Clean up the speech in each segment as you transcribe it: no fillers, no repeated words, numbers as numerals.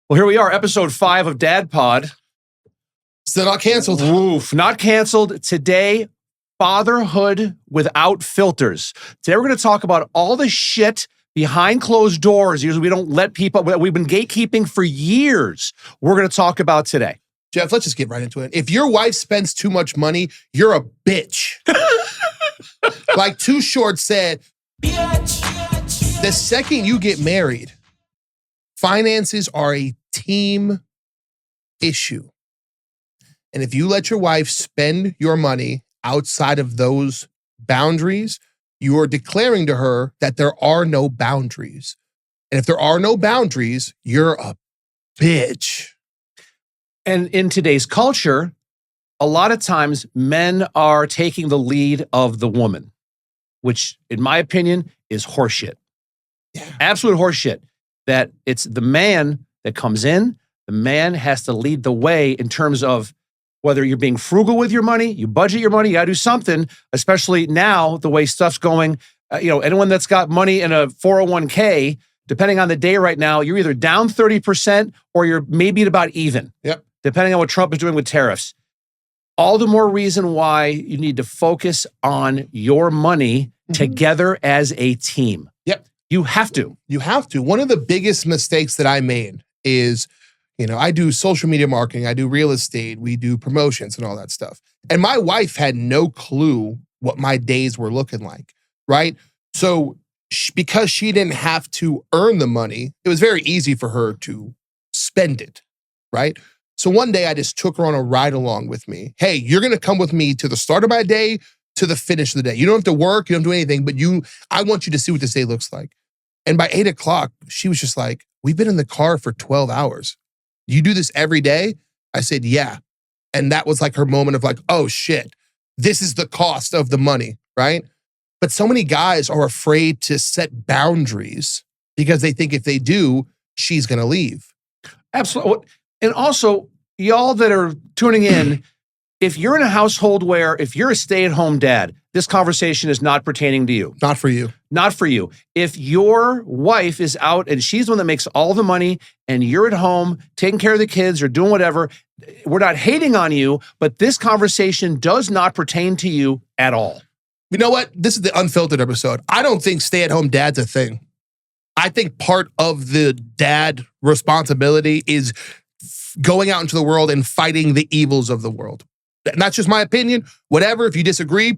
Well, here we are, episode 5 of Dad Pod. Still not canceled. Oof, not canceled. Today, fatherhood without filters. Today, we're going to talk about all the shit behind closed doors. Usually, we don't let people, we've been gatekeeping for years. We're going to talk about today. Jeff, let's just get right into it. If your wife spends too much money, you're a bitch. Like Too Short said, bitch. The second you get married, finances are a team issue. And if you let your wife spend your money outside of those boundaries, you are declaring to her that there are no boundaries. And if there are no boundaries, you're a bitch. And in today's culture, a lot of times men are taking the lead of the woman, which in my opinion is horseshit. Yeah. Absolute horseshit. That it's the man that comes in, the man has to lead the way in terms of whether you're being frugal with your money, you budget your money, you gotta do something, especially now, the way stuff's going. Anyone that's got money in a 401k, depending on the day right now, you're either down 30% or you're maybe at about even. Yep. Depending on what Trump is doing with tariffs. All the more reason why you need to focus on your money together as a team. Yep. You have to. You have to. One of the biggest mistakes that I made is, I do social media marketing, I do real estate, we do promotions and all that stuff. And my wife had no clue what my days were looking like, right? So because she didn't have to earn the money, it was very easy for her to spend it, right? So one day I just took her on a ride along with me. Hey, you're gonna come with me to the start of my day, to the finish of the day. You don't have to work, you don't do anything, but I want you to see what this day looks like. And by 8 o'clock, she was just like, we've been in the car for 12 hours. You do this every day? I said, yeah. And that was like her moment of like, oh shit, this is the cost of the money, right? But so many guys are afraid to set boundaries because they think if they do, she's gonna leave. Absolutely. And also, y'all that are tuning in, if you're in a household where, if you're a stay-at-home dad, this conversation is not pertaining to you. Not for you. Not for you. If your wife is out and she's the one that makes all the money and you're at home taking care of the kids or doing whatever, we're not hating on you, but this conversation does not pertain to you at all. You know what? This is the unfiltered episode. I don't think stay-at-home dad's a thing. I think part of the dad responsibility is going out into the world and fighting the evils of the world. And that's just my opinion. Whatever, if you disagree,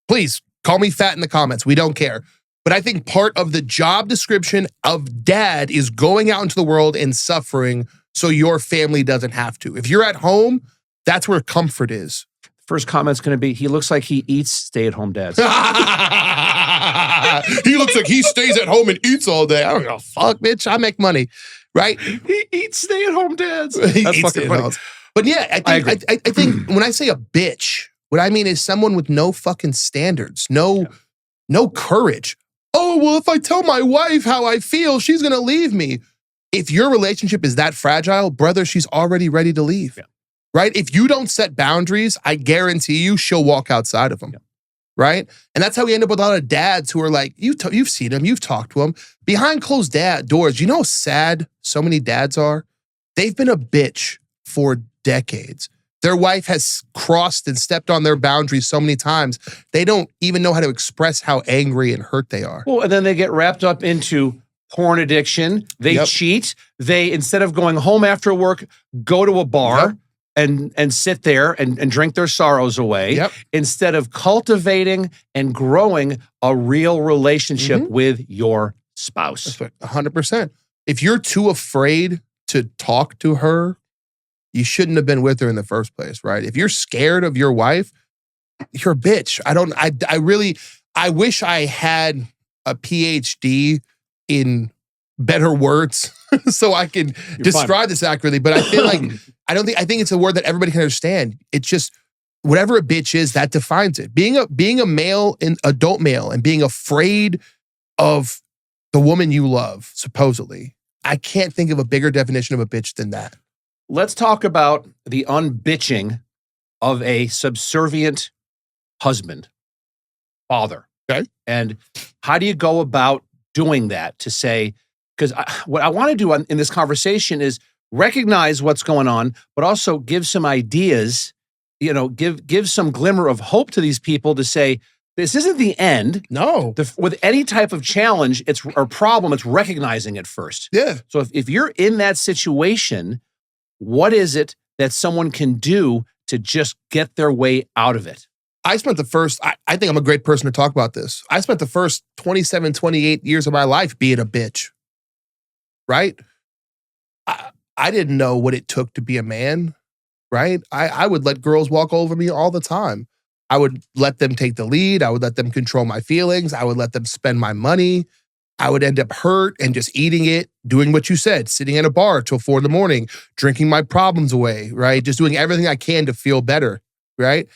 please call me fat in the comments. We don't care. But I think part of the job description of dad is going out into the world and suffering so your family doesn't have to. If you're at home, that's where comfort is. First comment's going to be, he looks like he eats stay-at-home dads. He looks like he stays at home and eats all day. I don't know. Fuck, bitch. I make money, right? He eats stay-at-home dads. He That's eats fucking funny. But yeah, I think when I say a bitch, what I mean is someone with no fucking standards, no courage. Oh, well, if I tell my wife how I feel, she's gonna leave me. If your relationship is that fragile, brother, she's already ready to leave. Yeah. Right? If you don't set boundaries, I guarantee you she'll walk outside of them. Yeah. Right? And that's how we end up with a lot of dads who are like, you've seen them, you've talked to them. Behind closed doors, you know how sad so many dads are? They've been a bitch for decades. Their wife has crossed and stepped on their boundaries so many times, they don't even know how to express how angry and hurt they are. Well, and then they get wrapped up into porn addiction. They cheat. They, instead of going home after work, go to a bar and sit there and drink their sorrows away, instead of cultivating and growing a real relationship with your spouse. That's right, 100%. If you're too afraid to talk to her, you shouldn't have been with her in the first place, right? If you're scared of your wife, you're a bitch. I wish I had a PhD in better words so I can describe this accurately, but I feel like, I think it's a word that everybody can understand. It's just, whatever a bitch is, that defines it. Being a male, an adult male, and being afraid of the woman you love, supposedly, I can't think of a bigger definition of a bitch than that. Let's talk about the unbitching of a subservient husband, father. Okay. And how do you go about doing that to say, because what I want to do in this conversation is recognize what's going on, but also give some ideas, give some glimmer of hope to these people to say, this isn't the end. No. With any type of challenge or problem, it's recognizing it first. Yeah. So if you're in that situation, what is it that someone can do to just get their way out of it? I spent the first, I think I'm a great person to talk about this. I spent the first 27, 28 years of my life being a bitch, right? I didn't know what it took to be a man, right? I would let girls walk over me all the time. I would let them take the lead. I would let them control my feelings. I would let them spend my money. I would end up hurt and just eating it, doing what you said, sitting in a bar till 4 a.m, drinking my problems away, right? Just doing everything I can to feel better, right?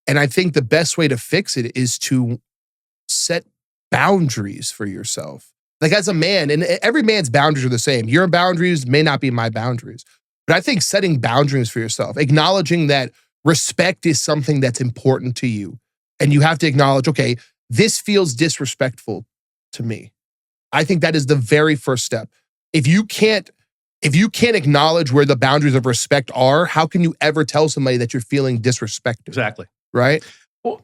And I think the best way to fix it is to set boundaries for yourself. Like as a man, and every man's boundaries are the same. Your boundaries may not be my boundaries. But I think setting boundaries for yourself, acknowledging that respect is something that's important to you. And you have to acknowledge, okay, this feels disrespectful to me. I think that is the very first step. If you can't acknowledge where the boundaries of respect are, how can you ever tell somebody that you're feeling disrespected? Exactly. Right? Well,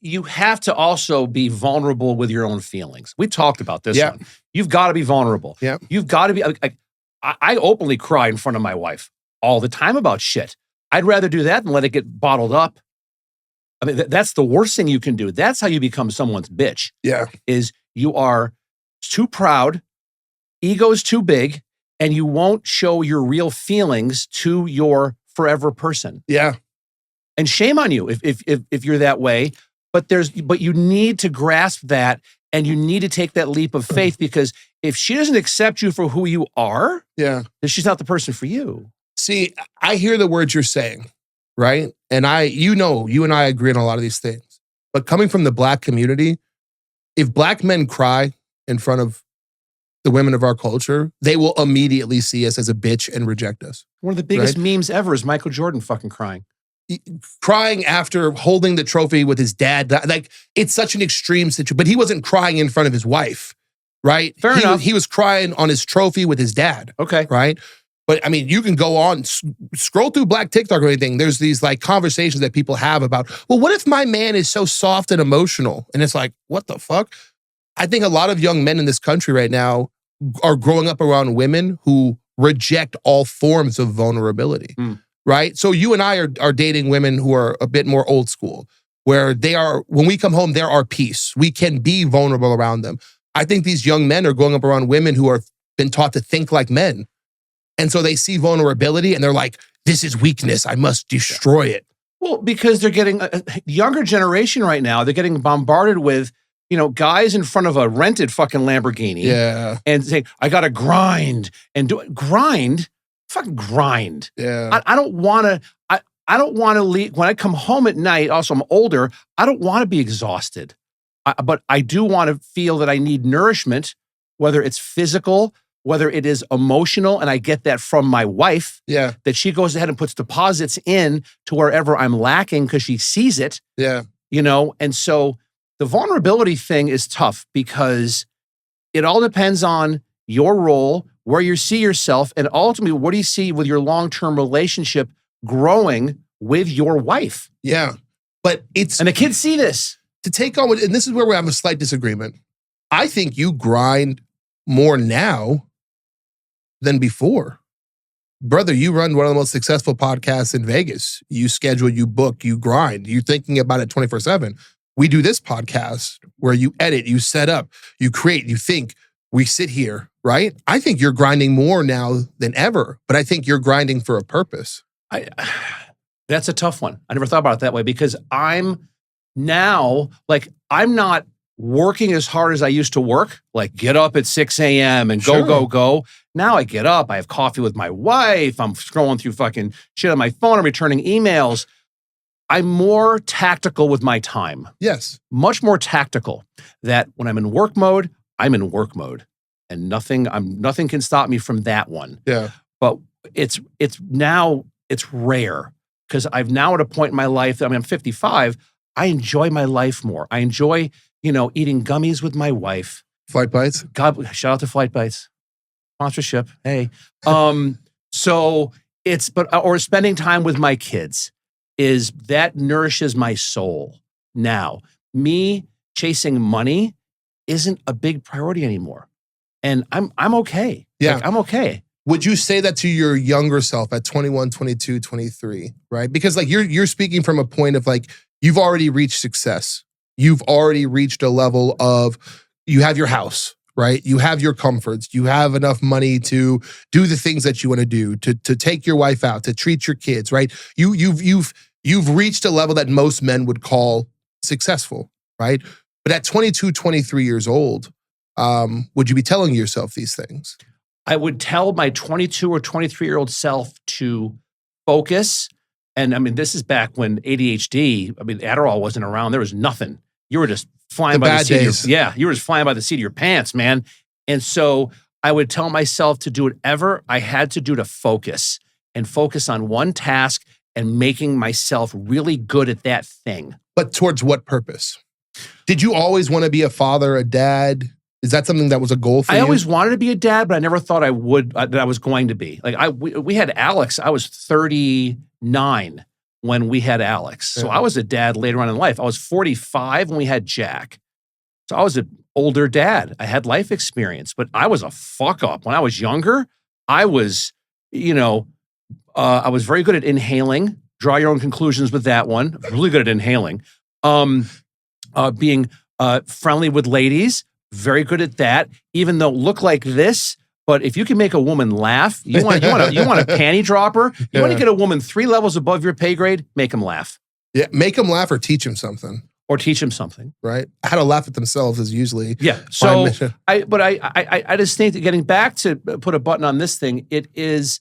you have to also be vulnerable with your own feelings. We talked about this one. You've got to be vulnerable. Yeah. You've got to be, I openly cry in front of my wife all the time about shit. I'd rather do that than let it get bottled up. I mean, that's the worst thing you can do. That's how you become someone's bitch. Yeah. Is you are too proud, ego's too big, and you won't show your real feelings to your forever person. Yeah. And shame on you if you're that way. But you need to grasp that, and you need to take that leap of faith, because if she doesn't accept you for who you are, then she's not the person for you. See, I hear the words you're saying, right? And you and I agree on a lot of these things. But coming from the Black community, if Black men cry in front of the women of our culture, they will immediately see us as a bitch and reject us. One of the biggest memes ever is Michael Jordan fucking crying. Crying after holding the trophy with his dad. Like, it's such an extreme situation. But he wasn't crying in front of his wife, right? Fair enough. He was crying on his trophy with his dad. Okay. Right? But I mean, you can go on, scroll through Black TikTok or anything. There's these like conversations that people have about, well, what if my man is so soft and emotional? And it's like, what the fuck? I think a lot of young men in this country right now are growing up around women who reject all forms of vulnerability, right? So you and I are dating women who are a bit more old school, where when we come home, they're our peace. We can be vulnerable around them. I think these young men are growing up around women who have been taught to think like men. And so they see vulnerability and they're like, this is weakness. I must destroy it. Well, because they're getting a younger generation right now, they're getting bombarded with, guys in front of a rented fucking Lamborghini. Yeah. And saying, I got to grind and do it. Grind? Fucking grind. Yeah. I don't want to, I don't want to leave. When I come home at night, also I'm older, I don't want to be exhausted. But I do want to feel that I need nourishment, whether it's physical, whether it is emotional, and I get that from my wife. Yeah. That she goes ahead and puts deposits in to wherever I'm lacking because she sees it. Yeah. And so the vulnerability thing is tough because it all depends on your role, where you see yourself, and ultimately, what do you see with your long-term relationship growing with your wife? Yeah. But and the kids see this. To take on, and this is where we have a slight disagreement. I think you grind more now than before. Brother, you run one of the most successful podcasts in Vegas. You schedule, you book, you grind. You're thinking about it 24/7. We do this podcast where you edit, you set up, you create, you think. We sit here, right? I think you're grinding more now than ever, but I think you're grinding for a purpose. That's a tough one. I never thought about it that way because I'm now, I'm not working as hard as I used to work, like get up at 6 a.m. and go. Now I get up, I have coffee with my wife, I'm scrolling through fucking shit on my phone, I'm returning emails. I'm more tactical with my time. Yes. Much more tactical. That when I'm in work mode, I'm in work mode. And nothing can stop me from that one. Yeah. But it's rare because I've now at a point in my life, I'm 55, I enjoy my life more. I enjoy, eating gummies with my wife. Flight Bites. God, shout out to Flight Bites. Sponsorship. Hey. So or spending time with my kids that nourishes my soul. Now, me chasing money isn't a big priority anymore. And I'm okay. Yeah. Like, I'm okay. Would you say that to your younger self at 21, 22, 23, right? Because like you're speaking from a point of like, you've already reached success. You've already reached a level of, you have your house, right? You have your comforts. You have enough money to do the things that you want to do, to take your wife out, to treat your kids, right? You've reached a level that most men would call successful, right? But at 22, 23 years old, would you be telling yourself these things? I would tell my 22 or 23-year-old self to focus. And I mean, this is back when ADHD, Adderall wasn't around. There was nothing. You were just flying by the seat of you were just flying by the seat of your pants, man. And so I would tell myself to do whatever I had to do to focus and focus on one task and making myself really good at that thing. But towards what purpose? Did you always want to be a father, a dad? Is that something that was a goal for you? I always wanted to be a dad, but I never thought that I was going to be. Like we had Alex. I was 39 when we had Alex. So I was a dad later on in life. I was 45 when we had Jack. So I was an older dad. I had life experience, but I was a fuck up. When I was younger, I was, I was very good at inhaling. Draw your own conclusions with that one. Really good at inhaling. Being friendly with ladies. Very good at that, even though look like this. But if you can make a woman laugh, you want a panty dropper. You want to get a woman 3 levels above your pay grade. Make them laugh. Yeah, make them laugh or teach them something. Right? How to laugh at themselves is usually So I just think that getting back to put a button on this thing, it is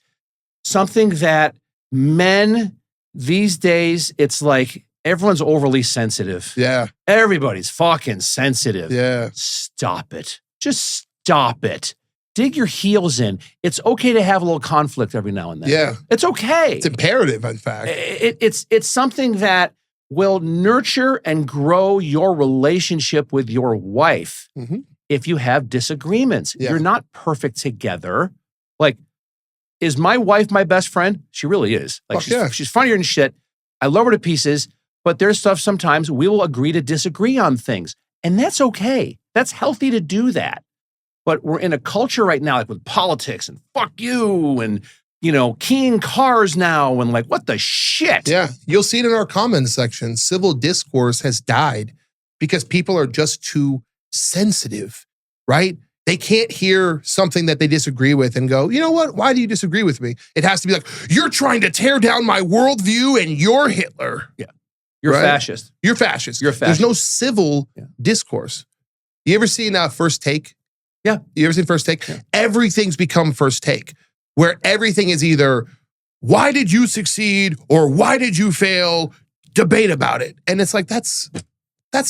something that men these days. It's like. Everyone's overly sensitive. Yeah. Everybody's fucking sensitive. Yeah. Stop it. Just stop it. Dig your heels in. It's okay to have a little conflict every now and then. Yeah. It's okay. It's imperative, in fact. It's something that will nurture and grow your relationship with your wife if you have disagreements. Yeah. You're not perfect together. Like, is my wife my best friend? She really is. Like, she's funnier than shit. I love her to pieces. But there's stuff sometimes we will agree to disagree on things. And that's okay. That's healthy to do that. But we're in a culture right now, like with politics and fuck you and, keying cars now and like, what the shit? Yeah. You'll see it in our comments section. Civil discourse has died because people are just too sensitive, right? They can't hear something that they disagree with and go, you know what? Why do you disagree with me? It has to be like, you're trying to tear down my worldview and you're Hitler. Yeah. You're fascist. You're fascist. There's no civil discourse. You ever seen First Take? Yeah. You ever seen First Take? Yeah. Everything's become First Take, where everything is either, why did you succeed or why did you fail? Debate about it. And it's like, that's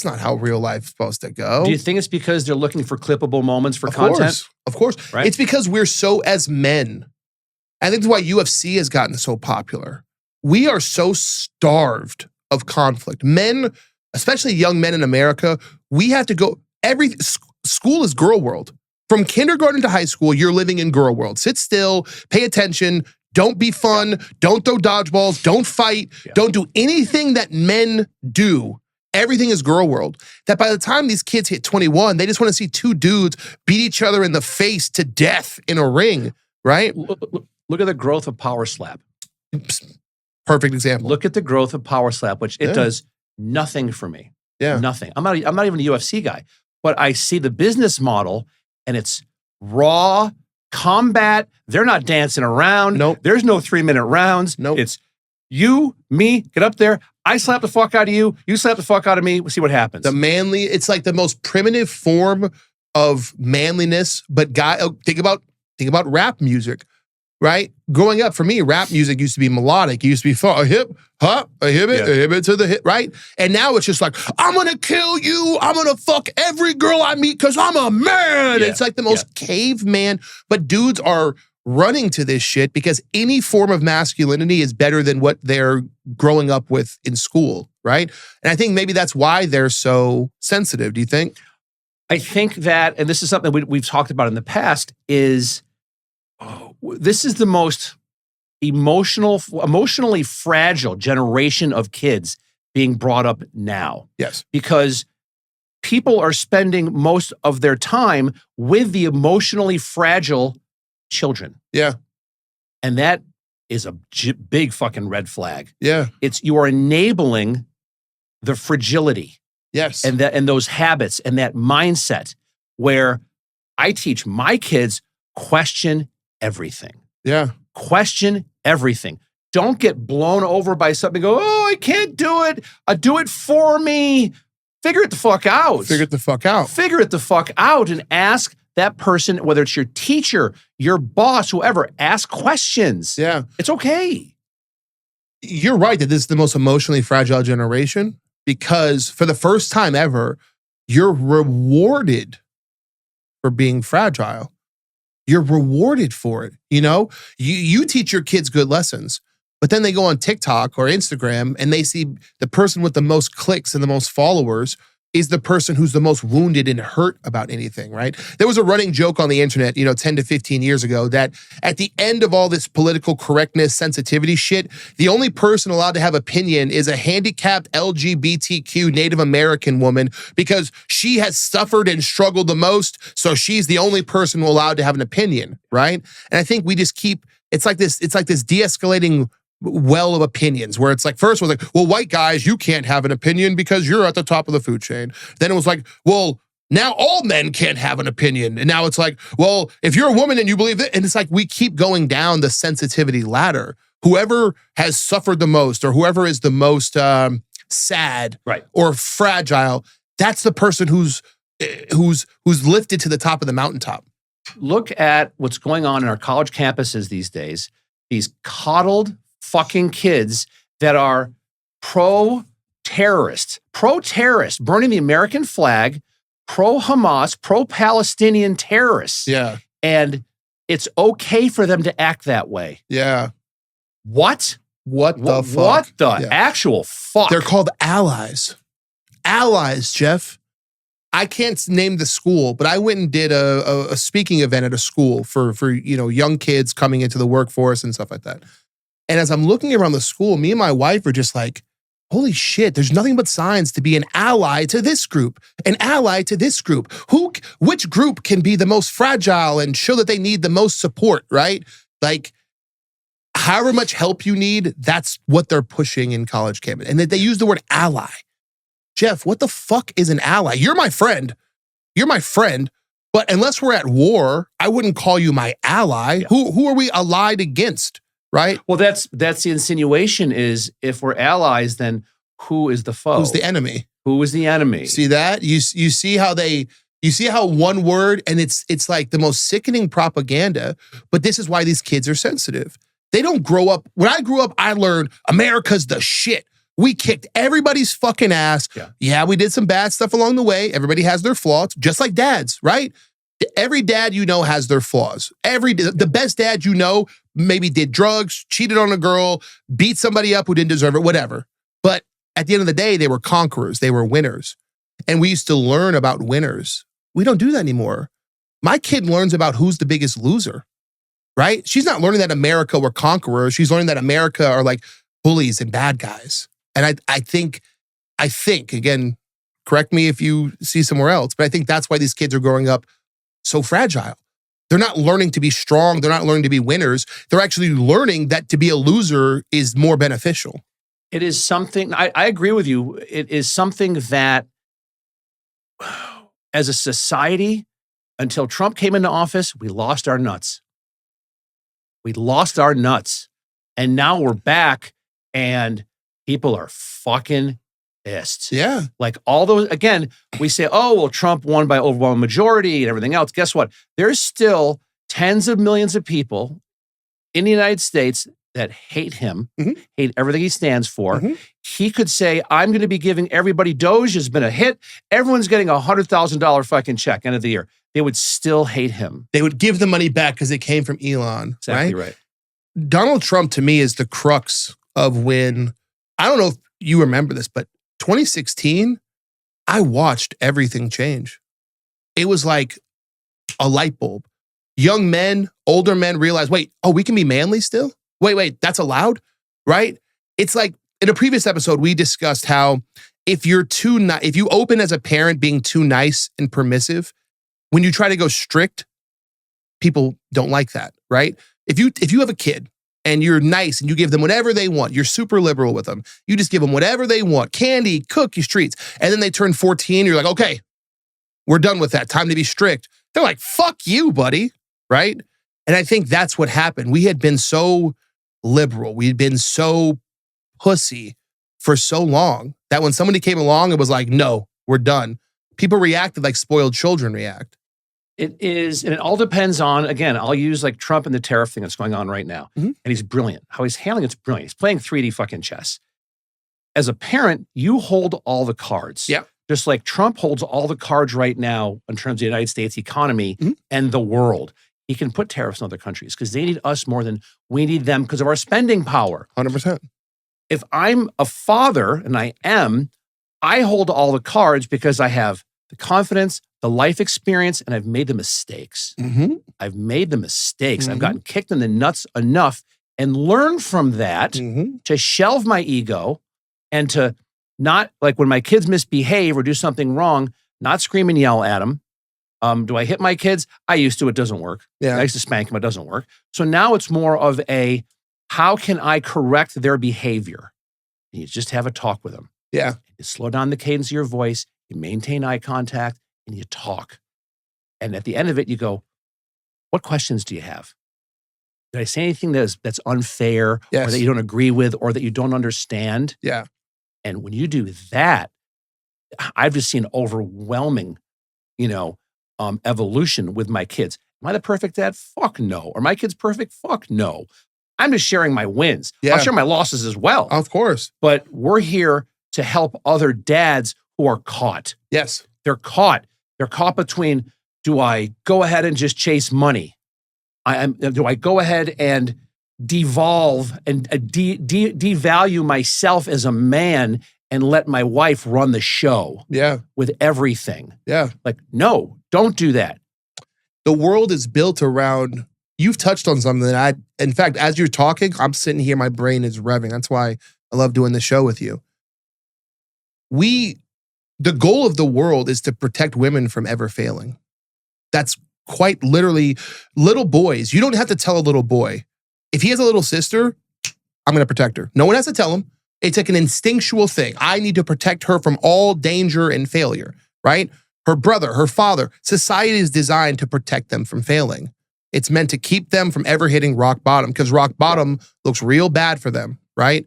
not how real life's supposed to go. Do you think it's because they're looking for clippable moments for content? Of course. Right? It's because we're so, as men, I think that's why UFC has gotten so popular. We are so starved of conflict. Men, especially young men in America, we have to go, school is girl world. From kindergarten to high school, you're living in girl world. Sit still, pay attention, don't be fun, don't throw dodgeballs, don't fight, don't do anything that men do. Everything is girl world. That by the time these kids hit 21, they just want to see 2 dudes beat each other in the face to death in a ring, right? Look at the growth of Power Slap. Perfect example. Look at the growth of Power Slap, which it does nothing for me. Yeah. Nothing. I'm not even a UFC guy, but I see the business model and it's raw combat. They're not dancing around. Nope. There's no 3-minute rounds. Nope. It's you, me, get up there. I slap the fuck out of you. You slap the fuck out of me. We'll see what happens. It's like the most primitive form of manliness, but think about rap music. Right? Growing up, for me, rap music used to be melodic. It used to be fun. A hip, hop, a hip it to the hip, right? And now it's just like, I'm going to kill you. I'm going to fuck every girl I meet because I'm a man. Yeah. It's like the most caveman. But dudes are running to this shit because any form of masculinity is better than what they're growing up with in school, right? And I think maybe that's why they're so sensitive. Do you think? I think that, and this is something we've talked about in the past, is this is the most emotionally fragile generation of kids being brought up now. Yes. Because people are spending most of their time with the emotionally fragile children. Yeah. And that is a big fucking red flag. Yeah. You are enabling the fragility. Yes. And those habits and that mindset where I teach my kids question everything. Yeah. Question everything. Don't get blown over by something. Go, oh, I can't do it. Do it for me. Figure it the fuck out. Figure it the fuck out. Figure it the fuck out and ask that person, whether it's your teacher, your boss, whoever, ask questions. Yeah. It's okay. You're right that this is the most emotionally fragile generation because for the first time ever, you're rewarded for being fragile. You're rewarded for it. You know, you teach your kids good lessons, but then they go on TikTok or Instagram and they see the person with the most clicks and the most followers is the person who's the most wounded and hurt about anything, right? There was a running joke on the internet, 10 to 15 years ago that at the end of all this political correctness, sensitivity shit, the only person allowed to have opinion is a handicapped LGBTQ Native American woman because she has suffered and struggled the most, so she's the only person allowed to have an opinion, right? And I think we just keep, it's like this de-escalating well of opinions where it's like, first it was like, well, white guys, you can't have an opinion because you're at the top of the food chain. Then it was like, well, now all men can't have an opinion. And now it's like, well, if you're a woman and you believe it, and it's like, we keep going down the sensitivity ladder. Whoever has suffered the most or whoever is the most sad right. or fragile, that's the person who's lifted to the top of the mountaintop. Look at what's going on in our college campuses these days. These coddled fucking kids that are pro-terrorist, burning the American flag, pro-Hamas, pro-Palestinian terrorists. Yeah. And it's okay for them to act that way. Yeah. What? What the fuck? What the actual fuck? They're called allies. Allies, Jeff. I can't name the school, but I went and did a speaking event at a school for young kids coming into the workforce and stuff like that. And as I'm looking around the school, me and my wife are just like, holy shit, there's nothing but signs to be an ally to this group, an ally to this group. Which group can be the most fragile and show that they need the most support, right? Like, however much help you need, that's what they're pushing in college campus. And they use the word ally. Jeff, what the fuck is an ally? You're my friend. You're my friend. But unless we're at war, I wouldn't call you my ally. Yeah. Who are we allied against? Right? Well, that's the insinuation is if we're allies, then who is the foe? Who's the enemy? Who is the enemy? See that? You see how one word, and it's like the most sickening propaganda, but this is why these kids are sensitive. They don't grow up. When I grew up, I learned America's the shit. We kicked everybody's fucking ass. Yeah, we did some bad stuff along the way. Everybody has their flaws, just like dads, right? Every dad you know has their flaws. The best dad you know maybe did drugs, cheated on a girl, beat somebody up who didn't deserve it, whatever. But at the end of the day, they were conquerors. They were winners. And we used to learn about winners. We don't do that anymore. My kid learns about who's the biggest loser, right? She's not learning that America were conquerors. She's learning that America are like bullies and bad guys. And I think, again, correct me if you see somewhere else, but I think that's why these kids are growing up so fragile. They're not learning to be strong. They're not learning to be winners. They're actually learning that to be a loser is more beneficial. It is something, I agree with you. It is something that as a society, until Trump came into office, we lost our nuts. We lost our nuts. And now we're back and people are fucking pissed. Yeah. Like all those, again, we say, oh, well, Trump won by overwhelming majority and everything else. Guess what? There's still tens of millions of people in the United States that hate him, hate everything he stands for. He could say, I'm going to be giving everybody, Doge has been a hit. Everyone's getting a $100,000 fucking check end of the year. They would still hate him. They would give the money back because it came from Elon. Exactly right. Donald Trump, to me, is the crux of when, I don't know if you remember this, but 2016, I watched everything change. It was like a light bulb. Young men, older men realized, wait, oh, we can be manly still? wait, that's allowed, right? It's like in a previous episode, we discussed how if you're if you open as a parent being too nice and permissive, when you try to go strict, people don't like that, right? If you have a kid and you're nice and you give them whatever they want, you're super liberal with them. You just give them whatever they want, candy, cookies, treats, and then they turn 14, you're like, okay, we're done with that. Time to be strict. They're like, fuck you, buddy, right? And I think that's what happened. We had been so liberal. We had been so pussy for so long that when somebody came along, it was like, no, we're done. People reacted like spoiled children react. It is, and it all depends on, again, I'll use like Trump and the tariff thing that's going on right now. Mhm. And he's brilliant. How he's handling it's brilliant. He's playing 3D fucking chess. As a parent, you hold all the cards. Yep. Just like Trump holds all the cards right now in terms of the United States economy Mhm. and the world. He can put tariffs on other countries because they need us more than we need them because of our spending power. 100%. If I'm a father, and I am, I hold all the cards because I have the confidence, the life experience, and I've made the mistakes. Mm-hmm. I've made the mistakes. I've Mhm. gotten kicked in the nuts enough and learned from that Mm-hmm. to shelve my ego and to not, like when my kids misbehave or do something wrong, not scream and yell at them. Do I hit my kids? I used to. It doesn't work. Yeah. I used to spank them. It doesn't work. So now it's more of a, how can I correct their behavior? And you just have a talk with them. Yeah. You slow down the cadence of your voice, you maintain eye contact, and you talk. And at the end of it, you go, what questions do you have? Did I say anything that's unfair or Yes. that you don't agree with or that you don't understand? Yeah. And when you do that, I've just seen overwhelming, evolution with my kids. Am I the perfect dad? Fuck no. Are my kids perfect? Fuck no. I'm just sharing my wins. Yeah. I'll share my losses as well. Of course. But we're here to help other dads who are caught. Yes. They're caught. They're caught between, do I go ahead and just chase money? Do I go ahead and devolve and devalue myself as a man and let my wife run the show Yeah. with everything? Yeah. Like, no, don't do that. The world is built around, you've touched on something that in fact, as you're talking, I'm sitting here, my brain is revving. That's why I love doing the show with you. The goal of the world is to protect women from ever failing. That's quite literally little boys. You don't have to tell a little boy, if he has a little sister, I'm going to protect her. No one has to tell him. It's like an instinctual thing. I need to protect her from all danger and failure, right? Her brother, her father. Society is designed to protect them from failing. It's meant to keep them from ever hitting rock bottom because rock bottom looks real bad for them, right?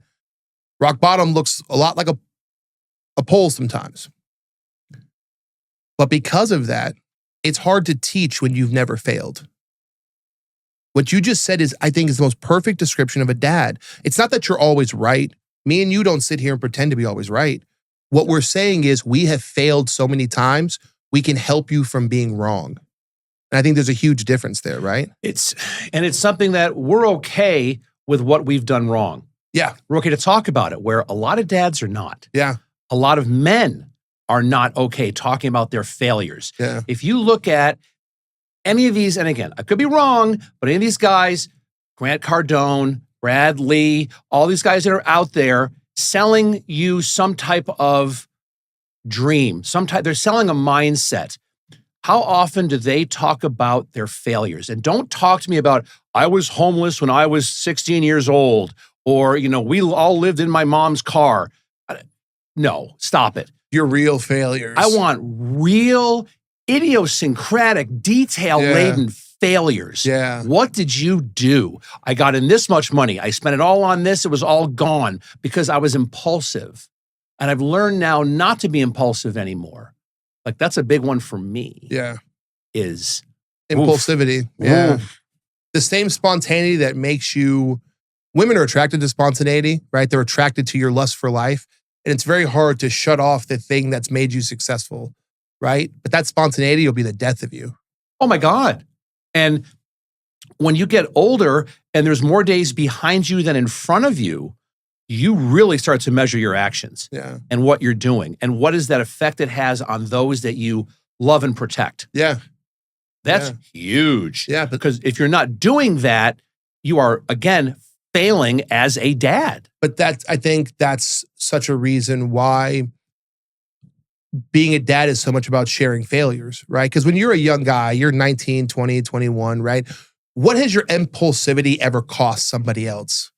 Rock bottom looks a lot like a pole sometimes. But because of that, it's hard to teach when you've never failed. What you just said I think, is the most perfect description of a dad. It's not that you're always right. Me and you don't sit here and pretend to be always right. What we're saying is we have failed so many times, we can help you from being wrong. And I think there's a huge difference there, right? It's something that we're okay with what we've done wrong. Yeah. We're okay to talk about it, where a lot of dads are not. Yeah. A lot of men are not okay talking about their failures. Yeah. If you look at any of these, and again, I could be wrong, but any of these guys, Grant Cardone, Brad Lee, all these guys that are out there selling you some type of dream, they're selling a mindset. How often do they talk about their failures? And don't talk to me about, I was homeless when I was 16 years old, or, we all lived in my mom's car. No, stop it. Your real failures. I want real, idiosyncratic, detail-laden failures. Yeah. What did you do? I got in this much money. I spent it all on this. It was all gone because I was impulsive. And I've learned now not to be impulsive anymore. Like, that's a big one for me. Yeah. Is impulsivity. Yeah. The same spontaneity that makes women are attracted to spontaneity, right? They're attracted to your lust for life. And it's very hard to shut off the thing that's made you successful, right? But that spontaneity will be the death of you. Oh my God. And when you get older and there's more days behind you than in front of you, you really start to measure your actions and what you're doing and what is that effect it has on those that you love and protect. Yeah. That's huge. Yeah. Because if you're not doing that, you are, again, failing as a dad. But I think that's such a reason why being a dad is so much about sharing failures, right? Because when you're a young guy, you're 19, 20, 21, right? What has your impulsivity ever cost somebody else?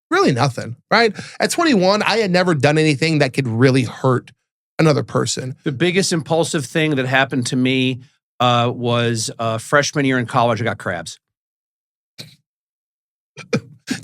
Really nothing, right? At 21, I had never done anything that could really hurt another person. The biggest impulsive thing that happened to me was freshman year in college. I got crabs.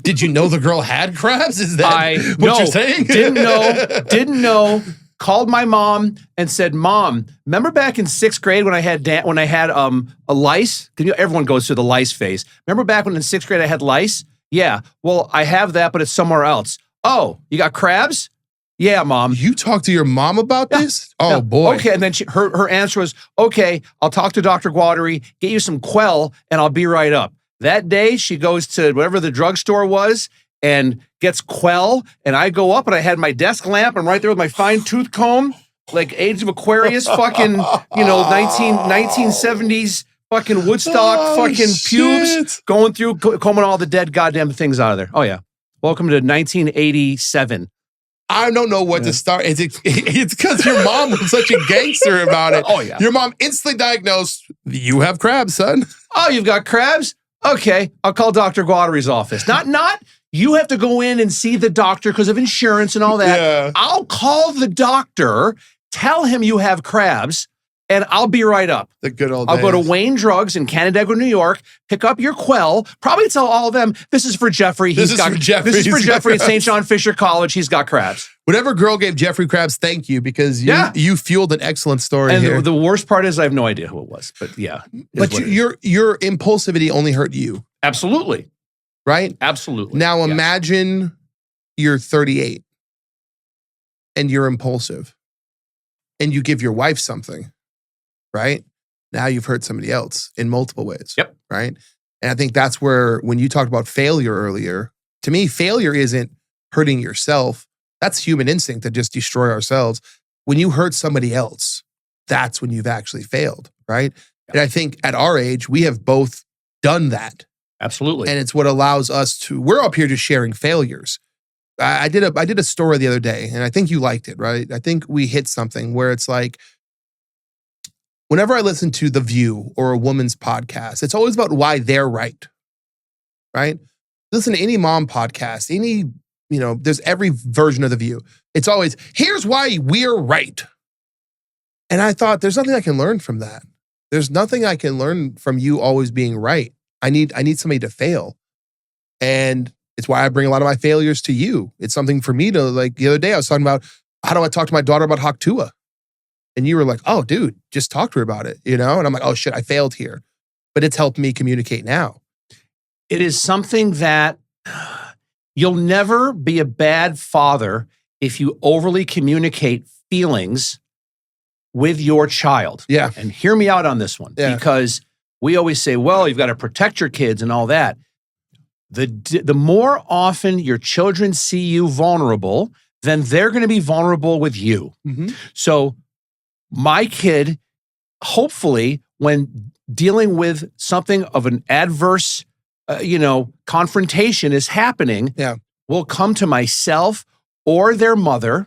Did you know the girl had crabs? Is that what you're saying? Didn't know. Called my mom and said, "Mom, remember back in 6th grade when I had a lice? Everyone goes through the lice phase. Remember back when in 6th grade I had lice? Yeah. Well, I have that, but it's somewhere else. Oh, you got crabs? Yeah, Mom. You talked to your mom about this? Oh, boy. Okay, and then her answer was, okay, I'll talk to Dr. Guattari, get you some Quell, and I'll be right up. That day, she goes to whatever the drugstore was and gets Quell, and I go up and I had my desk lamp. I'm right there with my fine tooth comb, like Age of Aquarius, fucking, 1970s fucking Woodstock pubes, going through, combing all the dead goddamn things out of there. Oh, yeah. Welcome to 1987. I don't know what to start. It's because your mom was such a gangster about it. Oh, yeah. Your mom instantly diagnosed, you have crabs, son. Oh, you've got crabs? Okay, I'll call Dr. Guattari's office. Not, you have to go in and see the doctor because of insurance and all that. Yeah. I'll call the doctor, tell him you have crabs, and I'll be right up. The good old I'll days. go to Wayne Drugs in Canandaigua, New York, pick up your Quell, probably tell all of them, this is for Jeffrey. This is for Jeffrey at St. John Fisher College. He's got crabs. Whatever girl gave Jeffrey crabs, thank you, because you fueled an excellent story and here. The worst part is I have no idea who it was, but yeah. But your impulsivity only hurt you. Absolutely. Right? Absolutely. Now imagine you're 38 and you're impulsive and you give your wife something, right? Now you've hurt somebody else in multiple ways. Yep. Right? And I think that's where, when you talked about failure earlier, to me, failure isn't hurting yourself. That's human instinct to just destroy ourselves. When you hurt somebody else, that's when you've actually failed, right? Yep. And I think at our age, we have both done that. Absolutely. And it's what allows us to, we're up here just sharing failures. I did a story the other day, and I think you liked it, right? I think we hit something where it's like, whenever I listen to The View or a woman's podcast, it's always about why they're right? Listen to any mom podcast, there's every version of The View. It's always, here's why we're right. And I thought, there's nothing I can learn from that. There's nothing I can learn from you always being right. I need somebody to fail. And it's why I bring a lot of my failures to you. It's something for me to, like, the other day I was talking about, how do I talk to my daughter about Haktua? And you were like, oh, dude, just talk to her about it, And I'm like, oh, shit, I failed here. But it's helped me communicate now. It is something that you'll never be a bad father if you overly communicate feelings with your child. Yeah. And hear me out on this one, because we always say, well, you've got to protect your kids and all that. The more often your children see you vulnerable, then they're going to be vulnerable with you. Mm-hmm. So my kid, hopefully, when dealing with something of an adverse, confrontation is happening, will come to myself or their mother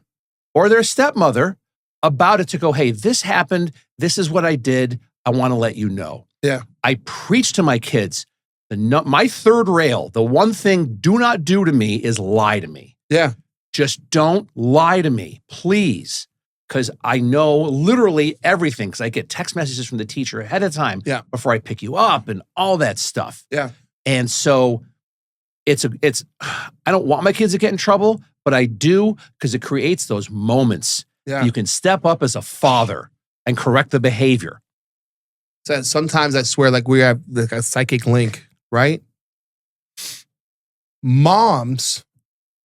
or their stepmother about it to go, hey, this happened. This is what I did. I want to let you know. Yeah. I preach to my kids, my third rail, the one thing do not do to me is lie to me. Yeah. Just don't lie to me, please. Because I know literally everything, because I get text messages from the teacher ahead of time before I pick you up and all that stuff. Yeah. And so I don't want my kids to get in trouble, but I do, because it creates those moments. Yeah. You can step up as a father and correct the behavior. So sometimes I swear, like, we have like a psychic link, right? Moms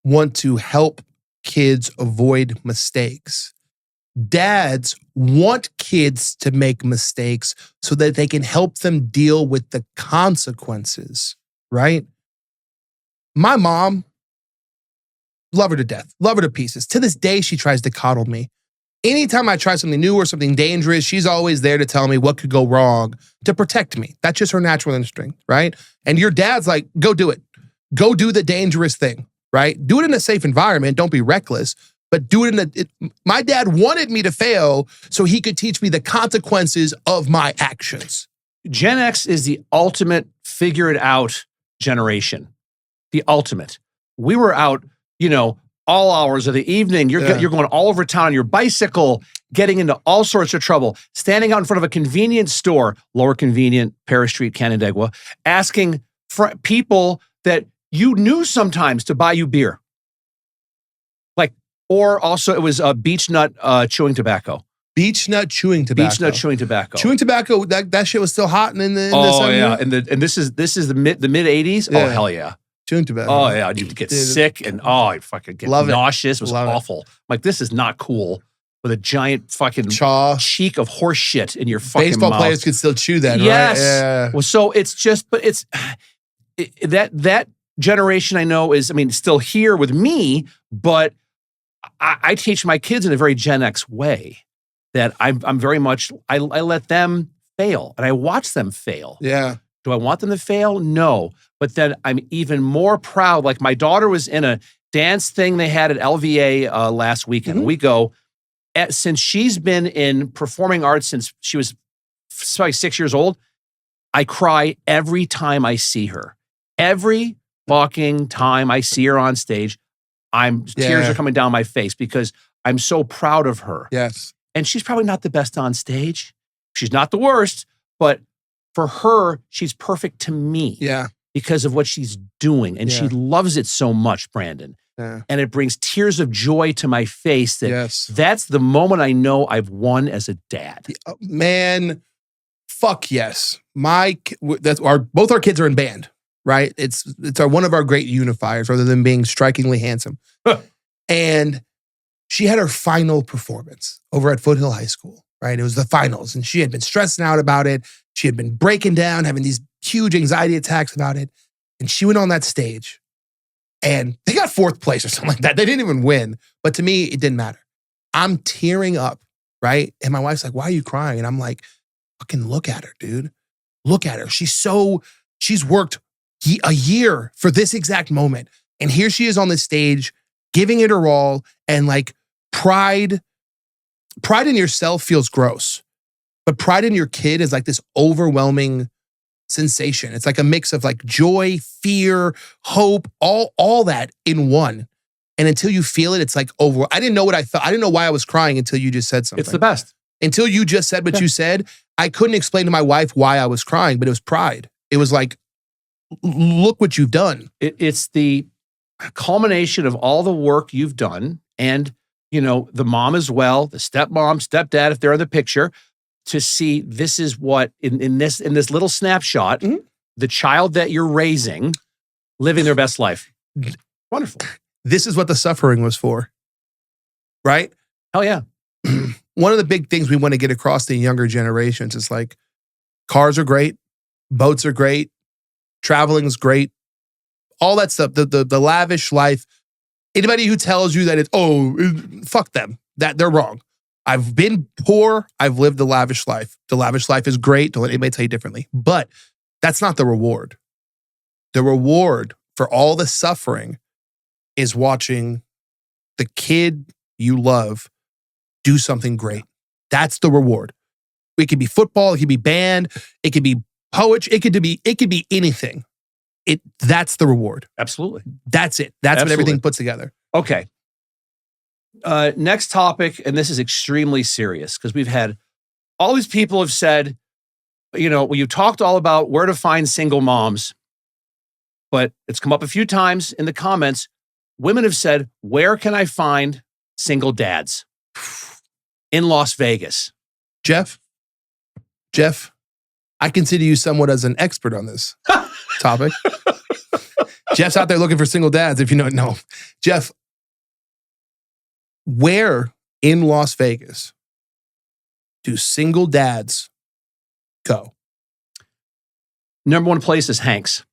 want to help kids avoid mistakes. Dads want kids to make mistakes so that they can help them deal with the consequences, right? My mom, love her to death, love her to pieces. To this day, she tries to coddle me. Anytime I try something new or something dangerous, she's always there to tell me what could go wrong, to protect me. That's just her natural instinct, right? And your dad's like, go do it. Go do the dangerous thing, right? Do it in a safe environment. Don't be reckless, but do it my dad wanted me to fail so he could teach me the consequences of my actions. Gen X is the ultimate figure it out generation. The ultimate. We were out, all hours of the evening. You're going all over town on your bicycle, getting into all sorts of trouble, standing out in front of a convenience store, Lower Convenient, Paris Street, Canandaigua, asking people that you knew sometimes to buy you beer. Or also it was Beech Nut chewing tobacco. Beech Nut chewing tobacco. Beech Nut chewing tobacco. Chewing tobacco, that shit was still hot in the Oh, yeah. And this is the mid 80s. Yeah. Oh, hell yeah. Chewing tobacco. Oh, yeah. You'd get sick and I'd fucking get nauseous. It was Love awful. I'm like, this is not cool with a giant fucking Chaw. cheek of horse shit in your fucking Baseball mouth. players could still chew that, Yes. right? Yeah. Well, so it's just, but that generation I know is, still here with me, but I teach my kids in a very Gen X way that I'm very much, I let them fail and I watch them fail. Yeah. Do I want them to fail? No. But then I'm even more proud. Like my daughter was in a dance thing they had at LVA last weekend. Mm-hmm. We go, since she's been in performing arts since she was probably 6 years old, I cry every time I see her. Every fucking time I see her on stage, tears are coming down my face because I'm so proud of her. Yes. And she's probably not the best on stage. She's not the worst, but for her, she's perfect to me. Yeah. Because of what she's doing. And she loves it so much, Brandon. Yeah. And it brings tears of joy to my face that that's the moment I know I've won as a dad. Man, fuck yes. Both our kids are in band, right? It's one of our great unifiers rather than being strikingly handsome. And she had her final performance over at Foothill High School, right? It was the finals and she had been stressing out about it. She had been breaking down, having these huge anxiety attacks about it. And she went on that stage and they got 4th place or something like that. They didn't even win. But to me, it didn't matter. I'm tearing up, right? And my wife's like, why are you crying? And I'm like, fucking look at her, dude. Look at her. She's worked a year for this exact moment. And here she is on this stage, giving it her all. And like pride in yourself feels gross. But pride in your kid is like this overwhelming sensation. It's like a mix of like joy, fear, hope, all that in one. And until you feel it, it's like over. I didn't know what I thought. I didn't know why I was crying until you just said something. It's the best. Until you just said what you said, I couldn't explain to my wife why I was crying, but it was pride. It was like, look what you've done. It's the culmination of all the work you've done. And, the mom as well, the stepmom, stepdad, if they're in the picture, to see this is what in this little snapshot, the child that you're raising, living their best life. Wonderful. This is what the suffering was for, right? Hell yeah. One of the big things we want to get across to younger generations is like, cars are great, boats are great, traveling's great, all that stuff, the lavish life. Anybody who tells you that fuck them, that they're wrong. I've been poor. I've lived the lavish life. The lavish life is great. Don't let anybody tell you differently. But that's not the reward. The reward for all the suffering is watching the kid you love do something great. That's the reward. It could be football. It could be band. It could be poetry. It could be anything. That's the reward. Absolutely. That's it. That's what everything puts together. Okay. Next topic, and this is extremely serious because we've had all these people have said, you talked all about where to find single moms, but it's come up a few times in the comments. Women have said, where can I find single dads in Las Vegas? Jeff, I consider you somewhat as an expert on this topic. Jeff's out there looking for single dads, if you don't know. Jeff, where in Las Vegas do single dads go? Number one place is Hank's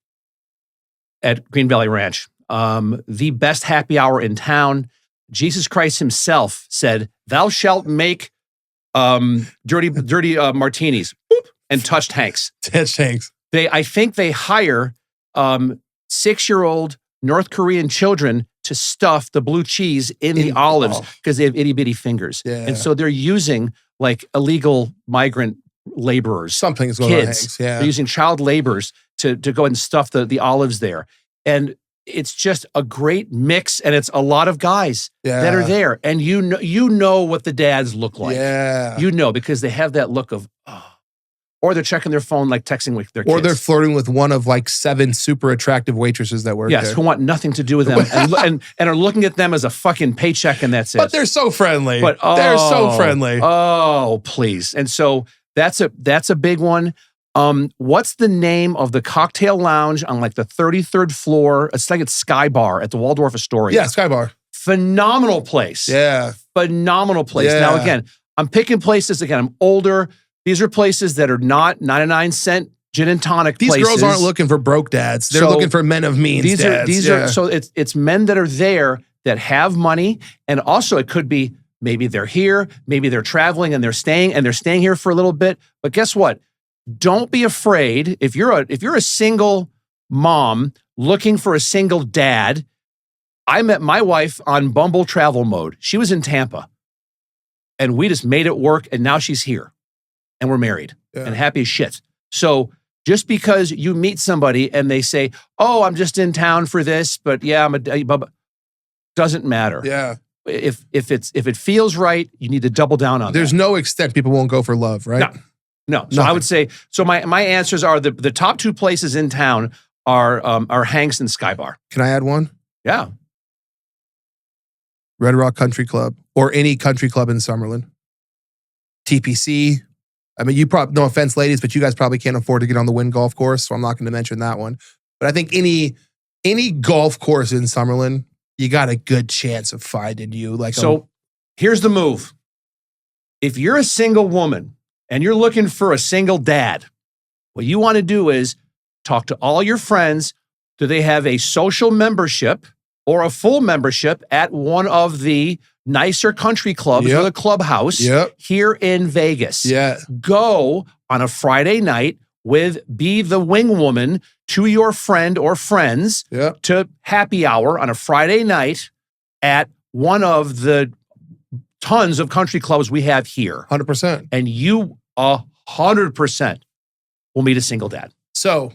at Green Valley Ranch. The best happy hour in town. Jesus Christ himself said, "Thou shalt make dirty martinis," and touched Hank's. Touched Hank's. I think they hire 6-year-old North Korean children to stuff the blue cheese in the olives because they have itty bitty fingers. Yeah. And so they're using like illegal migrant laborers, Something's going on, kids. Hanks. Yeah. They're using child laborers to go ahead and stuff the olives there. And it's just a great mix, and it's a lot of guys that are there. And you know what the dads look like. Yeah. You know, because they have that look of, or they're checking their phone, like texting with their kids. Or they're flirting with one of like 7 super attractive waitresses that work there. Yes, who want nothing to do with them and are looking at them as a fucking paycheck, and that's it. But they're so friendly. But they're so friendly. Oh, please. And so that's a big one. What's the name of the cocktail lounge on like the 33rd floor? It's like it's Sky Bar at the Waldorf Astoria. Yeah, Sky Bar. Phenomenal place. Yeah. Phenomenal place. Yeah. Now, again, I'm picking places. Again, I'm older. These are places that are not 99-cent gin and tonic These places. girls aren't looking for broke dads. They're looking for men of means dads. So it's men that are there that have money. And also it could be maybe they're here, maybe they're traveling and they're staying here for a little bit. But guess what? Don't be afraid. If you're a single mom looking for a single dad, I met my wife on Bumble travel mode. She was in Tampa and we just made it work. And now she's here and we're married and happy as shit. So just because you meet somebody and they say, oh, I'm just in town for this, but yeah, doesn't matter. Yeah. If it feels right, you need to double down on There's that. no extent people won't go for love, right? No. So I would say, so my answers are the top 2 places in town are Hanks and Sky Bar. Can I add one? Yeah. Red Rock Country Club or any country club in Summerlin. TPC. I mean, you probably, no offense, ladies, but you guys probably can't afford to get on the Wynn golf course, so I'm not going to mention that one. But I think any golf course in Summerlin, you got a good chance of finding you. Here's the move. If you're a single woman and you're looking for a single dad, what you want to do is talk to all your friends. Do they have a social membership or a full membership at one of the nicer country clubs or the clubhouse here in Vegas? Yeah. Go on a Friday night be the wing woman to your friend or friends to happy hour on a Friday night at one of the tons of country clubs we have here. 100%. And you 100% will meet a single dad. So,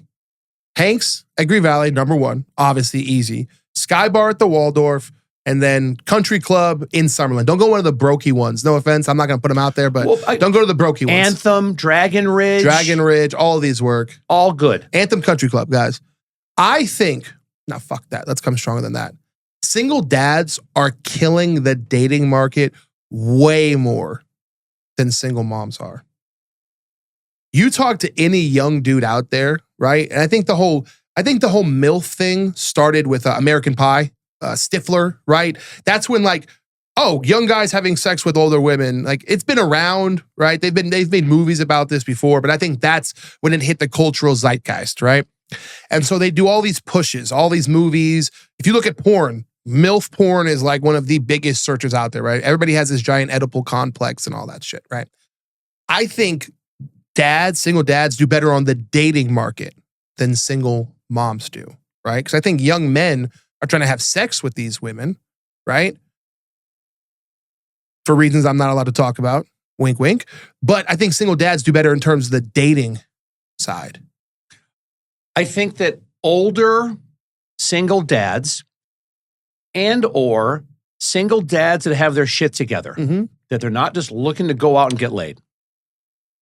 Hanks, Agree Valley, number 1, obviously easy. Sky Bar at the Waldorf, and then Country Club in Summerlin. Don't go one of the brokey ones. No offense, I'm not going to put them out there, but don't go to the brokey ones. Anthem, Dragon Ridge, all of these work. All good. Anthem Country Club, guys. I think, no, fuck that. Let's come stronger than that. Single dads are killing the dating market way more than single moms are. You talk to any young dude out there, right? And I think the whole MILF thing started with American Pie, Stifler, right? That's when young guys having sex with older women, it's been around, right? They've made movies about this before, but I think that's when it hit the cultural zeitgeist, right? And so they do all these pushes, all these movies. If you look at porn, MILF porn is like one of the biggest searches out there, right? Everybody has this giant Oedipal complex and all that shit, right? I think single dads do better on the dating market than single moms do, right? Because I think young men are trying to have sex with these women, right? For reasons I'm not allowed to talk about, wink, wink. But I think single dads do better in terms of the dating side. I think that older single dads or single dads that have their shit together, that they're not just looking to go out and get laid.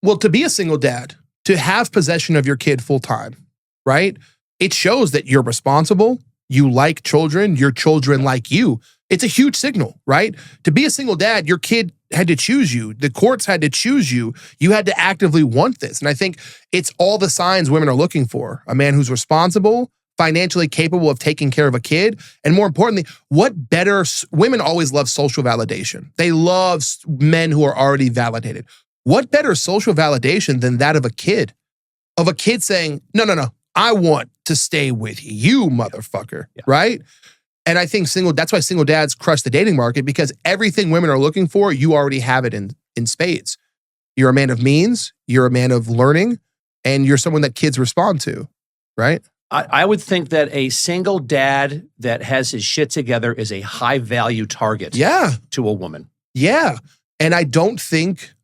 Well, to be a single dad, to have possession of your kid full time, right? It shows that you're responsible, you like children, your children like you. It's a huge signal, right? To be a single dad, your kid had to choose you. The courts had to choose you. You had to actively want this. And I think it's all the signs women are looking for. A man who's responsible, financially capable of taking care of a kid. And more importantly, women always love social validation. They love men who are already validated. What better social validation than that of a kid? Of a kid saying, no, I want to stay with you, motherfucker, right? And I think that's why single dads crush the dating market, because everything women are looking for, you already have it in spades. You're a man of means, you're a man of learning, and you're someone that kids respond to, right? I would think that a single dad that has his shit together is a high value target Yeah. to a woman. Yeah. And I don't think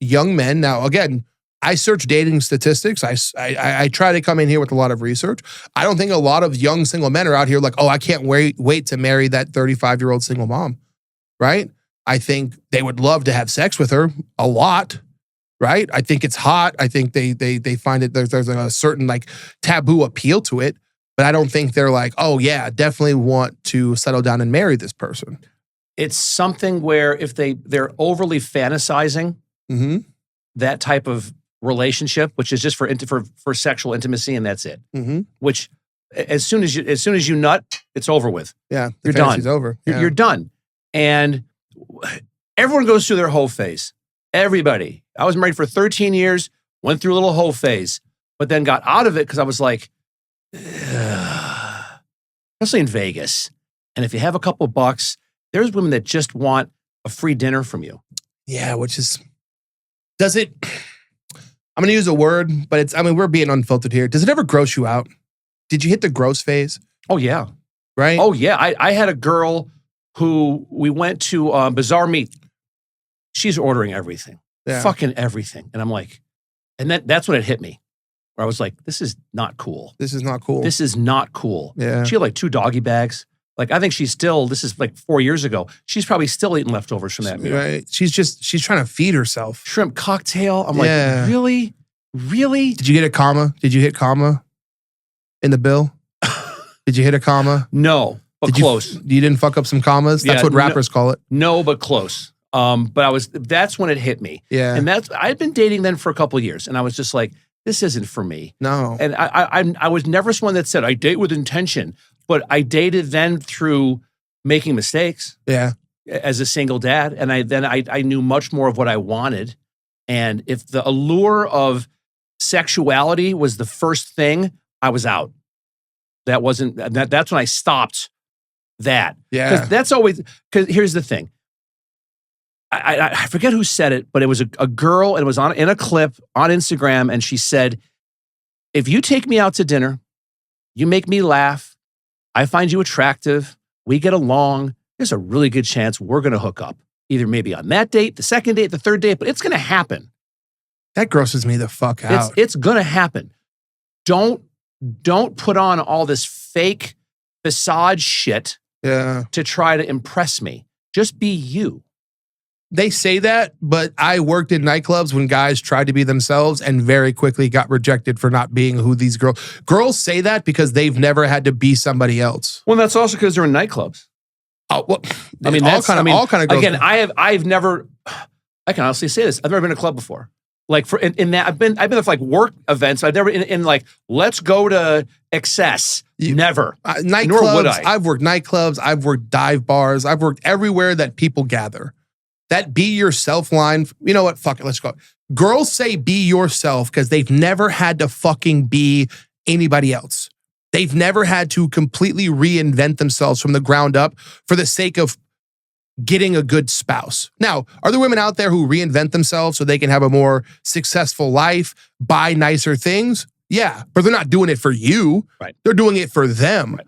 young men, now again, I search dating statistics. I try to come in here with a lot of research. I don't think a lot of young single men are out here like, oh, I can't wait to marry that 35-year-old single mom, right? I think they would love to have sex with her a lot, right? I think it's hot. I think they find it, there's a certain like taboo appeal to it, but I don't think they're like, oh yeah, definitely want to settle down and marry this person. It's something where if they're overly fantasizing Mm-hmm. that type of relationship, which is just for sexual intimacy, and that's it. Mm-hmm. Which as soon as you nut, it's over with. Yeah, You're fantasy's done. over. Yeah. You're done. And everyone goes through their hoe phase. Everybody. I was married for 13 years, went through a little hoe phase, but then got out of it because I was like, ugh. Especially in Vegas. And if you have a couple bucks, there's women that just want a free dinner from you. Yeah, which is, does it, I'm going to use a word, but we're being unfiltered here. Does it ever gross you out? Did you hit the gross phase? Oh, yeah. Right? Oh, yeah. I had a girl who we went to Bazaar Meat. She's ordering everything, Yeah. fucking everything. And I'm like, and that's when it hit me, where I was like, this is not cool. This is not cool. This is not cool. Yeah. She had like 2 doggy bags. Like, I think this is like 4 years ago. She's probably still eating leftovers from that meal. Right. She's trying to feed herself. Shrimp cocktail. I'm Yeah. like, really? Really? Did you get a comma? Did you hit comma in the bill? Did you hit a comma? No, but close. You didn't fuck up some commas? That's Yeah, what rappers call it. No, but close. But that's when it hit me. Yeah. And I'd been dating then for a couple of years, and I was just like, this isn't for me. No. And I was never someone that said I date with intention, but I dated then through making mistakes Yeah. as a single dad, and I knew much more of what I wanted. And if the allure of sexuality was the first thing, I was out. That's when I stopped that. Yeah. Because that's always, because here's the thing. I forget who said it, but it was a girl, and it was in a clip on Instagram, and she said, if you take me out to dinner, you make me laugh, I find you attractive, we get along, there's a really good chance we're going to hook up. Either maybe on that date, the second date, the third date, but it's going to happen. That grosses me the fuck out. It's going to happen. Don't put on all this fake facade shit Yeah. to try to impress me. Just be you. They say that, but I worked in nightclubs when guys tried to be themselves and very quickly got rejected for not being who these girls say that because they've never had to be somebody else. Well, that's also because they're in nightclubs. Oh, well, I mean, all kind of girls. Again, I can honestly say this. I've never been to a club before. Like in that, I've been to like work events. I've never in like, let's go to Excess. Never. Nightclubs. Nor would I. I've worked nightclubs. I've worked dive bars. I've worked everywhere that people gather. That be yourself line. You know what? Fuck it. Let's go. Girls say be yourself because they've never had to fucking be anybody else. They've never had to completely reinvent themselves from the ground up for the sake of getting a good spouse. Now, are there women out there who reinvent themselves so they can have a more successful life, buy nicer things? Yeah, but they're not doing it for you. Right. They're doing it for them. Right.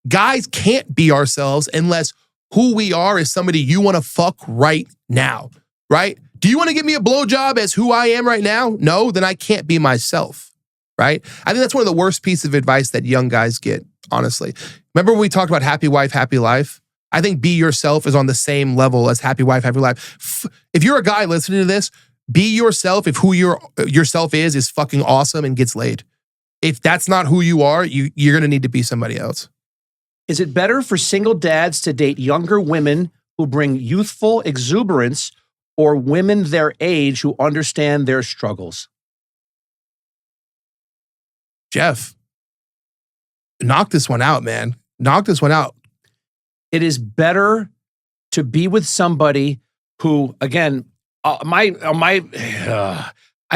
Guys can't be ourselves unless who we are is somebody you want to fuck right now, right? Do you want to give me a blowjob as who I am right now? No, then I can't be myself, right? I think that's one of the worst pieces of advice that young guys get, honestly. Remember when we talked about happy wife, happy life? I think be yourself is on the same level as happy wife, happy life. If you're a guy listening to this, be yourself if who yourself is fucking awesome and gets laid. If that's not who you are, you're going to need to be somebody else. Is it better for single dads to date younger women who bring youthful exuberance or women their age who understand their struggles? Jeff, knock this one out, man. Knock this one out. It is better to be with somebody who, again, I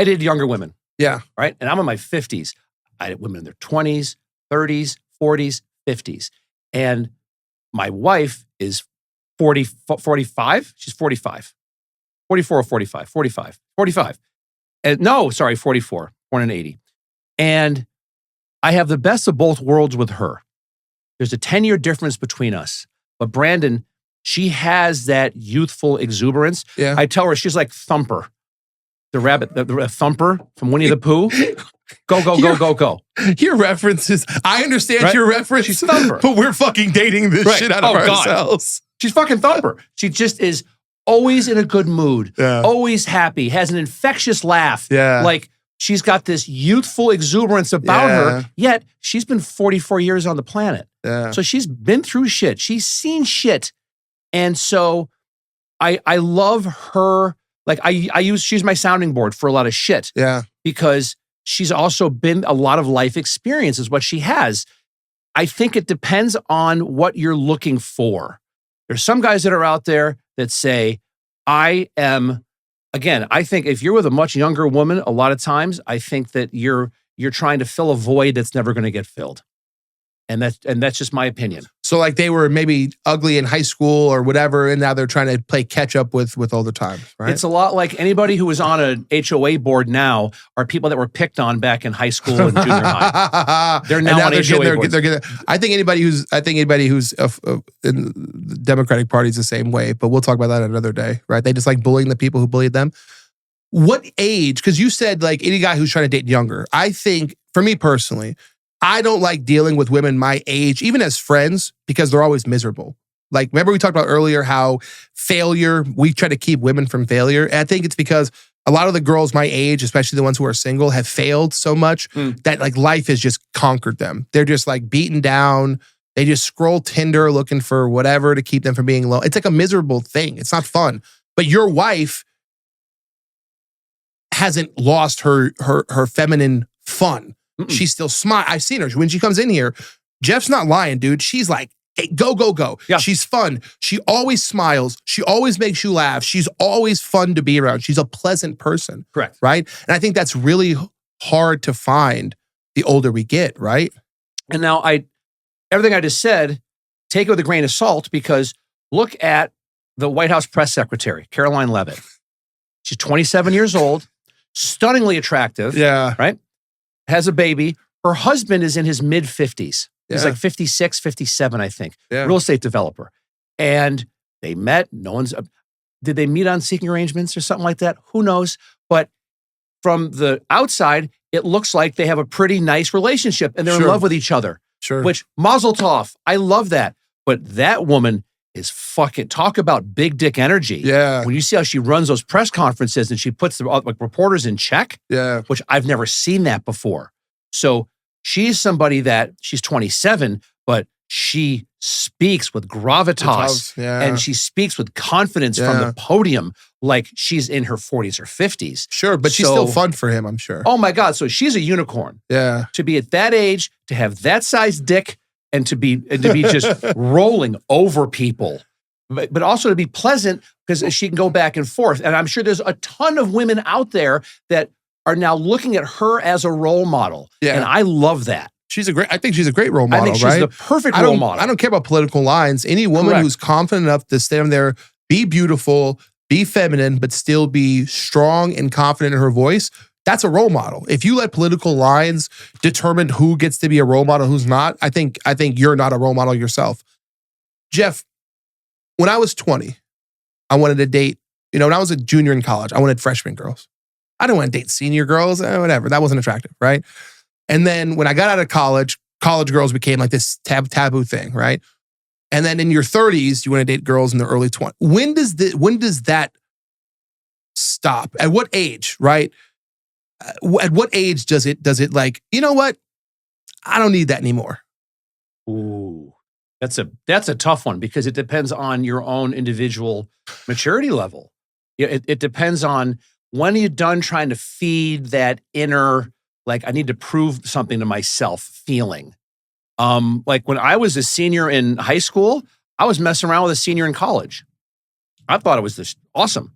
did younger women. Yeah. Right? And I'm in my 50s. I had women in their 20s, 30s, 40s, 50s. And my wife is 45. She's 45. 44 or 45. 45. 45. And no, sorry, 44. Born in 80. And I have the best of both worlds with her. There's a 10-year difference between us. But Brandon, she has that youthful exuberance. Yeah. I tell her she's like Thumper, the rabbit, the Thumper from Winnie the Pooh. Go, go, go, go, go. Your references, I understand Right? your reference, She's Thumper. but we're fucking dating this Right. shit out of Oh, God. ourselves. She's fucking Thumper. She just is always in a good mood, Yeah. always happy, has an infectious laugh. Yeah. Like she's got this youthful exuberance about Yeah. her, yet she's been 44 years on the planet. Yeah. So she's been through shit. She's seen shit. And so I love her. Like she's my sounding board for a lot of shit Yeah. because she's also been a lot of life experiences, what she has. I think it depends on what you're looking for. There's some guys that are out there that say, I think if you're with a much younger woman, a lot of times, I think that you're trying to fill a void that's never going to get filled. And that's just my opinion. So like they were maybe ugly in high school or whatever, and now they're trying to play catch up with older times, right? It's a lot like anybody who is on an HOA board now are people that were picked on back in high school and junior high. They're now on HOA boards. I think anybody who's in the Democratic Party is the same way, but we'll talk about that another day, right? They just like bullying the people who bullied them. What age? Because you said like any guy who's trying to date younger. I think for me personally, I don't like dealing with women my age, even as friends, because they're always miserable. Like, remember we talked about earlier how failure, we try to keep women from failure. And I think it's because a lot of the girls my age, especially the ones who are single, have failed so much that like life has just conquered them. They're just like beaten down. They just scroll Tinder looking for whatever to keep them from being alone. It's like a miserable thing. It's not fun. But your wife hasn't lost her feminine fun. She still smiles. I've seen her when she comes in here. Jeff's not lying, dude. She's like, hey, go, go, go. Yeah. She's fun. She always smiles. She always makes you laugh. She's always fun to be around. She's a pleasant person. Correct. Right? And I think that's really hard to find the older we get, right? And now everything I just said, take it with a grain of salt because look at the White House press secretary, Caroline Leavitt. She's 27 years old, stunningly attractive. Yeah. Right? Has a baby. Her husband is in his mid 50s. He's like 56, 57, I think. Yeah. Real estate developer. And they met. Did they meet on seeking arrangements or something like that? Who knows? But from the outside, it looks like they have a pretty nice relationship and they're in love with each other. Sure. Which, mazel tov. I love that. But that woman is fucking, talk about big dick energy. Yeah. When you see how she runs those press conferences and she puts the reporters in check, Yeah. which I've never seen that before. So she's somebody that she's 27, but she speaks with gravitas and she speaks with confidence from the podium like she's in her 40s or 50s. Sure, but she's still fun for him, I'm sure. Oh my God. So she's a unicorn. Yeah. To be at that age, to have that size dick, and to be just rolling over people, but also to be pleasant because she can go back and forth. And I'm sure there's a ton of women out there that are now looking at her as a role model. Yeah. And I love that. I think she's a great role model, I think she's right? the perfect role model. I don't care about political lines. Any woman Correct. who's confident enough to stand there, be beautiful, be feminine, but still be strong and confident in her voice, that's a role model. If you let political lines determine who gets to be a role model, who's not, I think you're not a role model yourself. Jeff, when I was 20, I wanted to date, when I was a junior in college, I wanted freshman girls. I didn't want to date senior girls, whatever. That wasn't attractive, right? And then when I got out of college girls became like this taboo thing, right? And then in your 30s, you want to date girls in their early 20s. When does that stop? At what age, right? At what age does it like, you know what? I don't need that anymore. Ooh, that's a tough one because it depends on your own individual maturity level. It depends on when are you done trying to feed that inner, like, I need to prove something to myself feeling. Like when I was a senior in high school, I was messing around with a senior in college. I thought it was this awesome.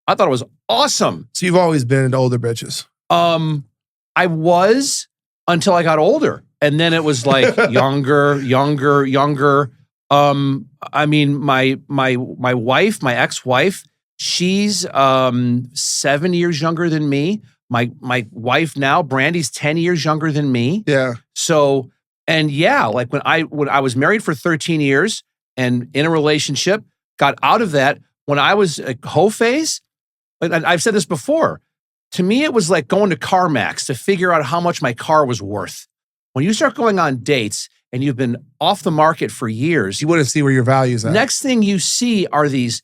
I thought it was awesome. So you've always been into older bitches. I was until I got older. And then it was like younger. I mean, my wife, my ex-wife, she's 7 years younger than me, My wife now, Brandy's 10 years younger than me. Yeah. So, and yeah, like when I was married for 13 years and in a relationship, got out of that when I was a hoe phase, and I've said this before, to me, it was like going to CarMax to figure out how much my car was worth. When you start going on dates and you've been off the market for years, You want to see where your value's at. next thing you see are these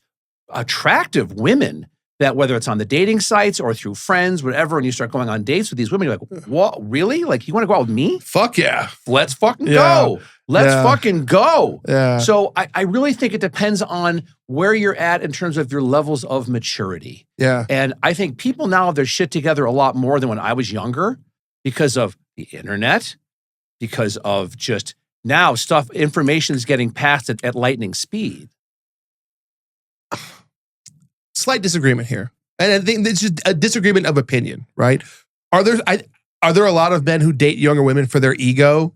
attractive women that, whether it's on the dating sites or through friends, whatever, and you start going on dates with these women, you're like, what, really? Like, you want to go out with me? Fuck yeah. Let's fucking Yeah. go. Let's Yeah. fucking go. Yeah. So I really think it depends on where you're at in terms of your levels of maturity. Yeah. And I think people now have their shit together a lot more than when I was younger because of the internet, because of just now information is getting passed at lightning speed. Slight disagreement here. And I think it's just a disagreement of opinion, right? Are there a lot of men who date younger women for their ego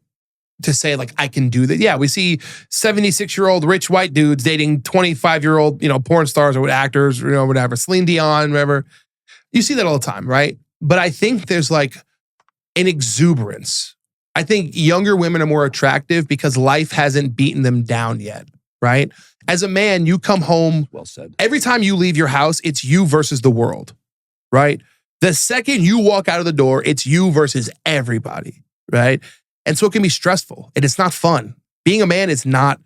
to say, like, I can do that? Yeah, we see 76-year-old rich white dudes dating 25-year-old, porn stars or actors, whatever, Celine Dion, whatever. You see that all the time, right? But I think there's like an exuberance. I think younger women are more attractive because life hasn't beaten them down yet, right? As a man, you come home, Well said. every time you leave your house, it's you versus the world, right? The second you walk out of the door, it's you versus everybody, right? And so it can be stressful and it's not fun. Being a man is not.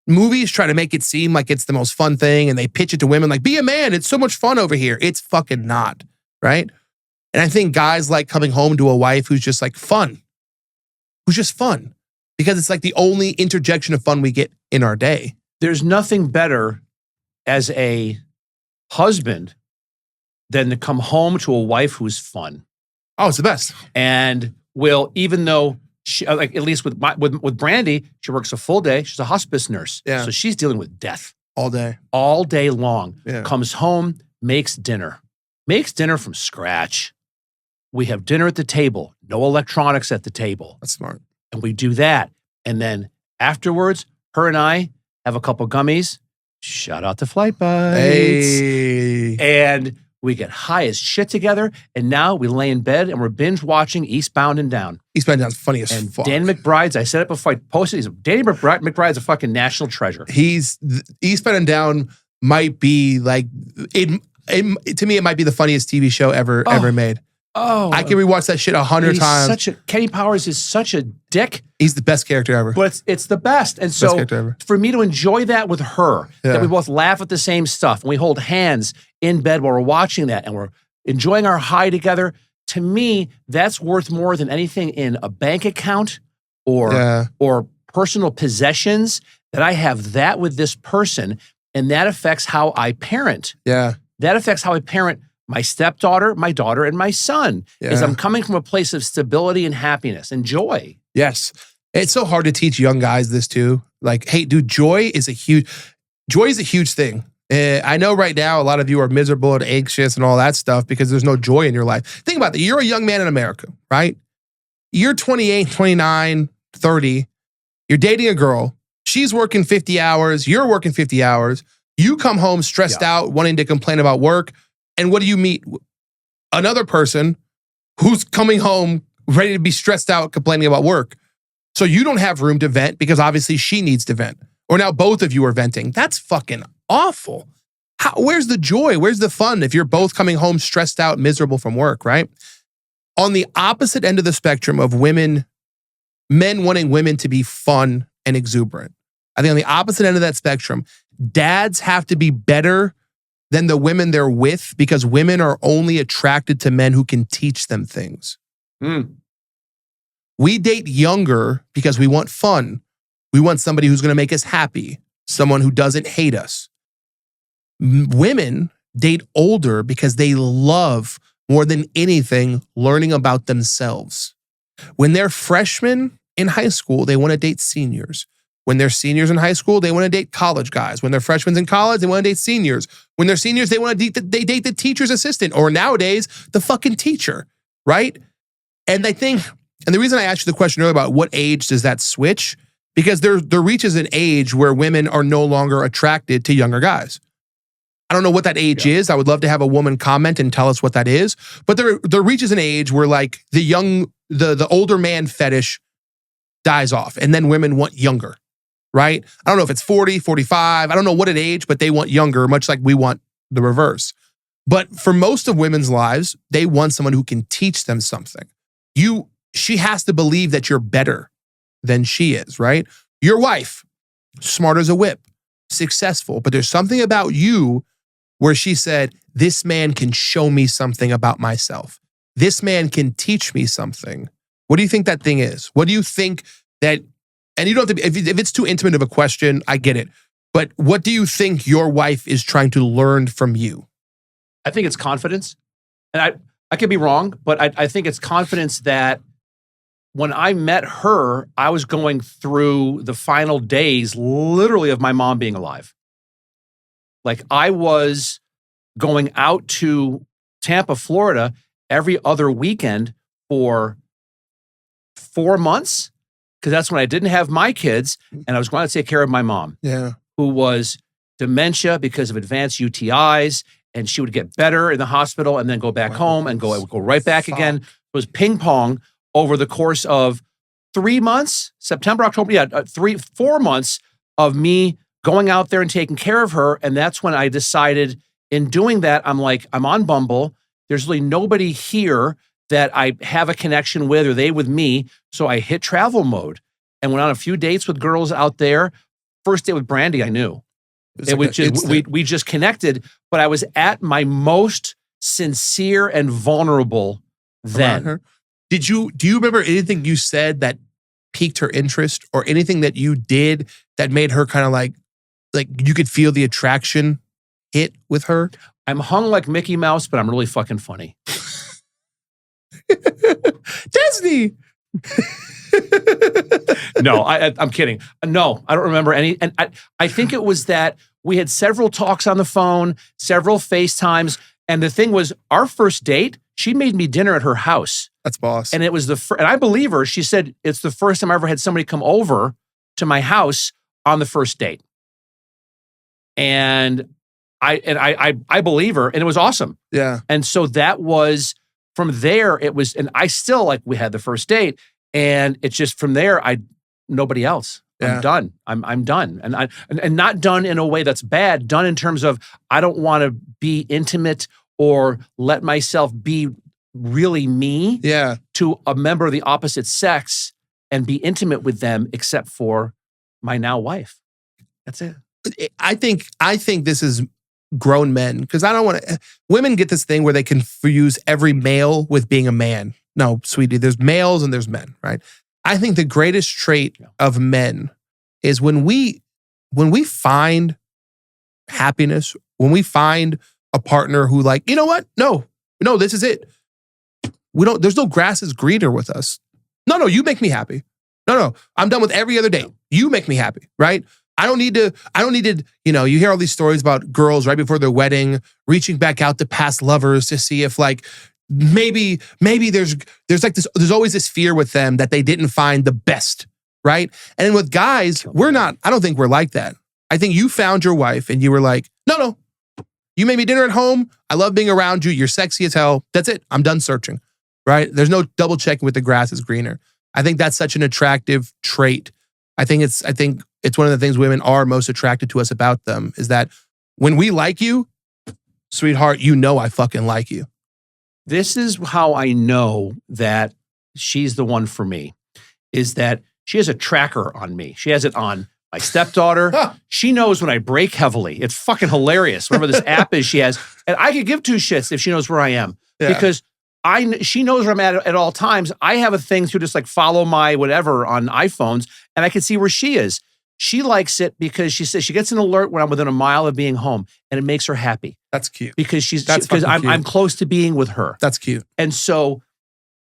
Movies try to make it seem like it's the most fun thing and they pitch it to women like, be a man, it's so much fun over here. It's fucking not, right? And I think guys like coming home to a wife who's just like fun, who's just fun, because it's like the only interjection of fun we get in our day. There's nothing better as a husband than to come home to a wife who's fun Oh, it's the best. and will, even though she, like at least with Brandy, she works a full day. She's a hospice nurse, Yeah. so she's dealing with death All day. all day long. Yeah. Comes home, makes dinner from scratch. We have dinner at the table, no electronics at the table, That's smart. and we do that. And then afterwards, her and I have a couple gummies. Shout out to Flight Bites. Hey. And we get high as shit together. And now we lay in bed and we're binge watching Eastbound and Down. Eastbound and Down's funny as And fuck. Danny McBride's, I said it before I posted, Danny McBride's a fucking national treasure. Eastbound and Down might be like it to me. It might be the funniest TV show ever made. Oh, I can rewatch that shit 100 times. Kenny Powers is such a dick, He's the best character ever. but it's the best. And Best so character ever. for me to enjoy that with her, Yeah. that we both laugh at the same stuff and we hold hands in bed while we're watching that and we're enjoying our high together, to me, that's worth more than anything in a bank account or Yeah. or personal possessions, that I have that with this person, and that affects how I parent. Yeah. That affects how I parent my stepdaughter, my daughter, and my son. Is Yeah. I'm coming from a place of stability and happiness and joy. Yes. It's so hard to teach young guys this too. Like, hey, dude, joy is a huge thing. I know right now a lot of you are miserable and anxious and all that stuff because there's no joy in your life. Think about that. You're a young man in America, right? You're 28, 29, 30. You're dating a girl. She's working 50 hours. You're working 50 hours. You come home stressed out, wanting to complain about work. And what do you meet? Another person who's coming home ready to be stressed out, complaining about work. So you don't have room to vent because obviously she needs to vent. Or now both of you are venting. That's fucking awful. Where's the joy? Where's the fun if you're both coming home stressed out, miserable from work, right? On the opposite end of the spectrum of men wanting women to be fun and exuberant, I think on the opposite end of that spectrum, dads have to be better than the women they're with because women are only attracted to men who can teach them things. We date younger because we want fun. We want somebody who's going to make us happy, someone who doesn't hate us. Women date older because they love more than anything learning about themselves. When they're freshmen in high school, they want to date seniors. When they're seniors in high school, they want to date college guys. When they're freshmen in college, they want to date seniors. When they're seniors, they want to date the teacher's assistant, or nowadays, the fucking teacher, right? And the reason I asked you the question earlier about what age does that switch, because there reaches an age where women are no longer attracted to younger guys. I don't know what that age is. I would love to have a woman comment and tell us what that is. But there reaches an age where like the older man fetish dies off, and then women want younger, right? I don't know if it's 40, 45. I don't know what at age, but they want younger, much like we want the reverse. But for most of women's lives, they want someone who can teach them something. She has to believe that you're better than she is, right? Your wife, smart as a whip, successful, but there's something about you where she said, this man can show me something about myself. This man can teach me something. What do you think that thing is? What do you think that, and you don't have to, if it's too intimate of a question, I get it. But what do you think your wife is trying to learn from you? I think it's confidence. And I could be wrong, but I think it's confidence that when I met her, I was going through the final days, literally, of my mom being alive. Like, I was going out to Tampa, Florida every other weekend for 4 months, because that's when I didn't have my kids, and I was going to take care of my mom, who was dementia because of advanced UTIs, and she would get better in the hospital and then go back home and go right back again. It was ping pong over the course of 3 months, September, October, 4 months of me going out there and taking care of her. And that's when I decided, in doing that, I'm like, I'm on Bumble. There's really nobody here that I have a connection with, or they with me. So I hit travel mode and went on a few dates with girls out there. First date with Brandy, I knew. We just connected, but I was at my most sincere and vulnerable then. Do you remember anything you said that piqued her interest, or anything that you did that made her kind of like you could feel the attraction hit with her? I'm hung like Mickey Mouse, but I'm really fucking funny. Disney. No, I'm kidding. No, I don't remember any. And I think it was that we had several talks on the phone, several FaceTimes. And the thing was, our first date, she made me dinner at her house. That's boss. And it was and I believe her. She said, it's the first time I ever had somebody come over to my house on the first date. And I believe her, and it was awesome. Yeah. And so that was, from there, it was, and I still, like, we had the first date, and it's just from there, nobody else. I'm done. I'm done. And not done in a way that's bad, done in terms of, I don't want to be intimate or let myself be really me to a member of the opposite sex and be intimate with them, except for my now wife. That's it. I think this is grown men, because I don't want to. Women get this thing where they confuse every male with being a man. No, sweetie, there's males and there's men, right? I think the greatest trait of men is when we find happiness, when we find a partner who, like, you know what? No, this is it. There's no grass is greener with us. No, you make me happy. No, I'm done with every other date. You make me happy, right? I don't need to, you hear all these stories about girls right before their wedding reaching back out to past lovers to see if, like, maybe there's like this, there's always this fear with them that they didn't find the best, right? And then with guys, I don't think we're like that. I think you found your wife and you were like, no, you made me dinner at home. I love being around you. You're sexy as hell. That's it. I'm done searching, right? There's no double checking with the grass is greener. I think that's such an attractive trait. I think it's one of the things women are most attracted to us about them, is that when we like you, sweetheart, I fucking like you. This is how I know that she's the one for me, is that she has a tracker on me. She has it on my stepdaughter. She knows when I break heavily. It's fucking hilarious. Whatever this app is she has. And I could give two shits if she knows where I am. Yeah. Because she knows where I'm at all times. I have a thing to just, like, follow my whatever on iPhones, and I can see where she is. She likes it because she says she gets an alert when I'm within a mile of being home, and it makes her happy. That's cute. Because I'm close to being with her. That's cute. And so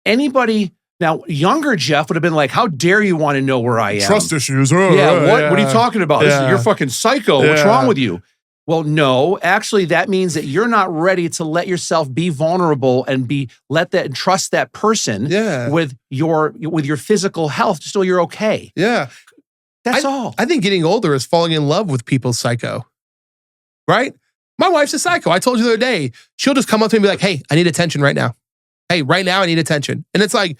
anybody now, younger Jeff would have been like, "How dare you want to know where I am? Trust issues." What are you talking about? You're fucking psycho. What's wrong with you? Well, no, actually, that means that you're not ready to let yourself be vulnerable and trust that person with your physical health, so you're okay. Yeah. That's all. I think getting older is falling in love with people's psycho. Right? My wife's a psycho. I told you the other day, she'll just come up to me and be like, hey, I need attention right now. Hey, right now I need attention. And it's like,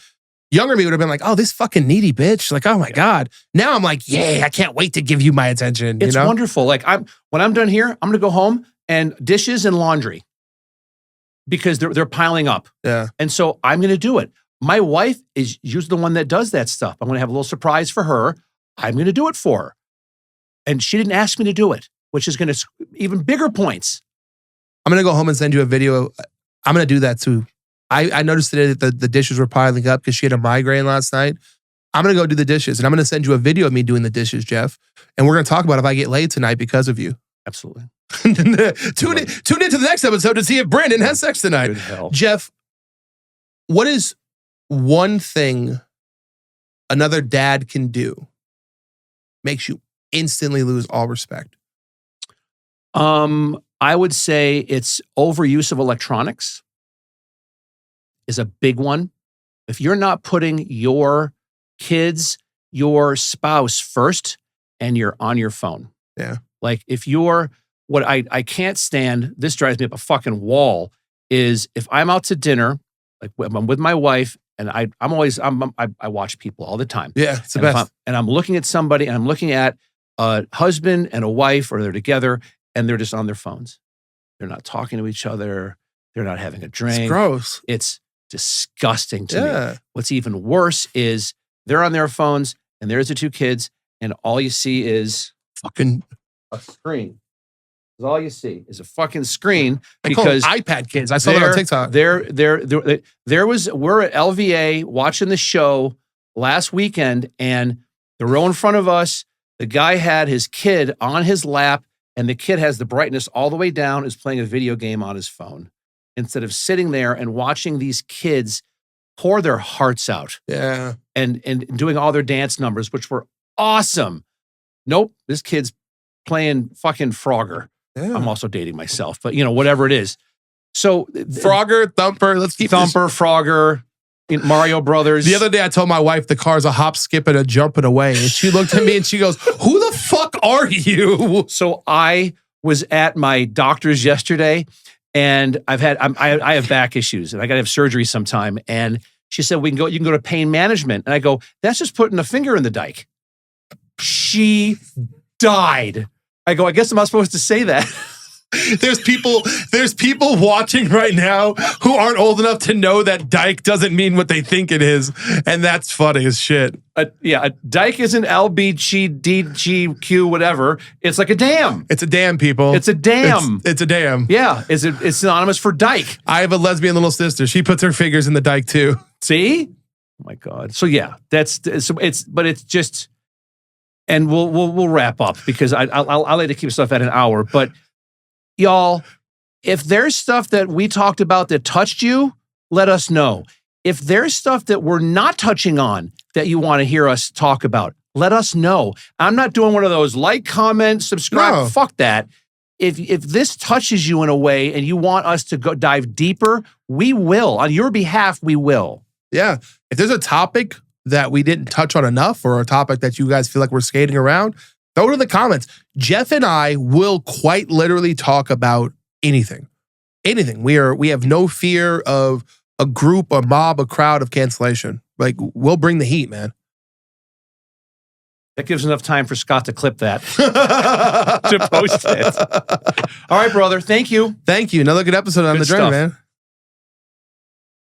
younger me would have been like, oh, this fucking needy bitch. Like, oh my God. Now I'm like, yeah, I can't wait to give you my attention. It's you know? wonderful. Like when I'm done here, I'm gonna go home and dishes and laundry because they're piling up. Yeah. And so I'm gonna do it. My wife is usually the one that does that stuff. I'm gonna have a little surprise for her. I'm gonna do it for her. And she didn't ask me to do it, which is gonna even bigger points. I'm gonna go home and send you a video. I'm gonna do that too. I noticed today that the dishes were piling up because she had a migraine last night. I'm going to go do the dishes and I'm going to send you a video of me doing the dishes, Jeff. And we're going to talk about if I get laid tonight because of you. Absolutely. Tune into the next episode to see if Brandon has sex tonight. Good hell. Jeff, what is one thing another dad can do makes you instantly lose all respect? I would say it's overuse of electronics is a big one. If you're not putting your kids, your spouse first, and you're on your phone. Yeah. Like if you're, what I can't stand, this drives me up a fucking wall, is if I'm out to dinner, like I'm with my wife, and I watch people all the time. Yeah, it's the And best. and I'm looking at somebody, and I'm looking at a husband and a wife, or they're together, and they're just on their phones. They're not talking to each other. They're not having a drink. It's gross. It's disgusting to Yeah. me. What's even worse is they're on their phones and there's the two kids and all you see is Fucking, a screen. All you see is a fucking screen they call them because iPad kids. I saw that on TikTok. we're at LVA watching the show last weekend and the row in front of us, the guy had his kid on his lap and the kid has the brightness all the way down, is playing a video game on his phone instead of sitting there and watching these kids pour their hearts out Yeah. and doing all their dance numbers, which were awesome. Nope, this kid's playing fucking Frogger. Yeah. I'm also dating myself, but whatever it is. So Frogger, Thumper, let's keep Thumper, Frogger, Mario Brothers. The other day I told my wife the car's a hop, skipping, a jumping away. And she looked at me and she goes, who the fuck are you? So I was at my doctor's yesterday and I have back issues and I got to have surgery sometime. And she said, you can go to pain management. And I go, that's just putting a finger in the dike. She died. I go, I guess I'm not supposed to say that. There's people watching right now who aren't old enough to know that dyke doesn't mean what they think it is. And that's funny as shit. A dike isn't LBGDGQ, whatever. It's like a dam. It's a dam, people. It's a dam. It's a dam. Yeah, it's synonymous for dike. I have a lesbian little sister. She puts her fingers in the dike too. See? Oh my God. So yeah, it's just, and we'll wrap up because I'll like to keep stuff at an hour. But y'all, if there's stuff that we talked about that touched you, let us know. If there's stuff that we're not touching on that you want to hear us talk about, let us know. I'm not doing one of those like, comment, subscribe. No. Fuck that. If this touches you in a way and you want us to go dive deeper, we will. On your behalf, we will. Yeah. If there's a topic that we didn't touch on enough or a topic that you guys feel like we're skating around, throw it in the comments. Jeff and I will quite literally talk about anything. Anything. We have no fear of a group, a mob, a crowd of cancellation. Like, we'll bring the heat, man. That gives enough time for Scott to clip that, to post it. All right, brother. Thank you. Thank you. Another good episode on Good The Journey, stuff. man.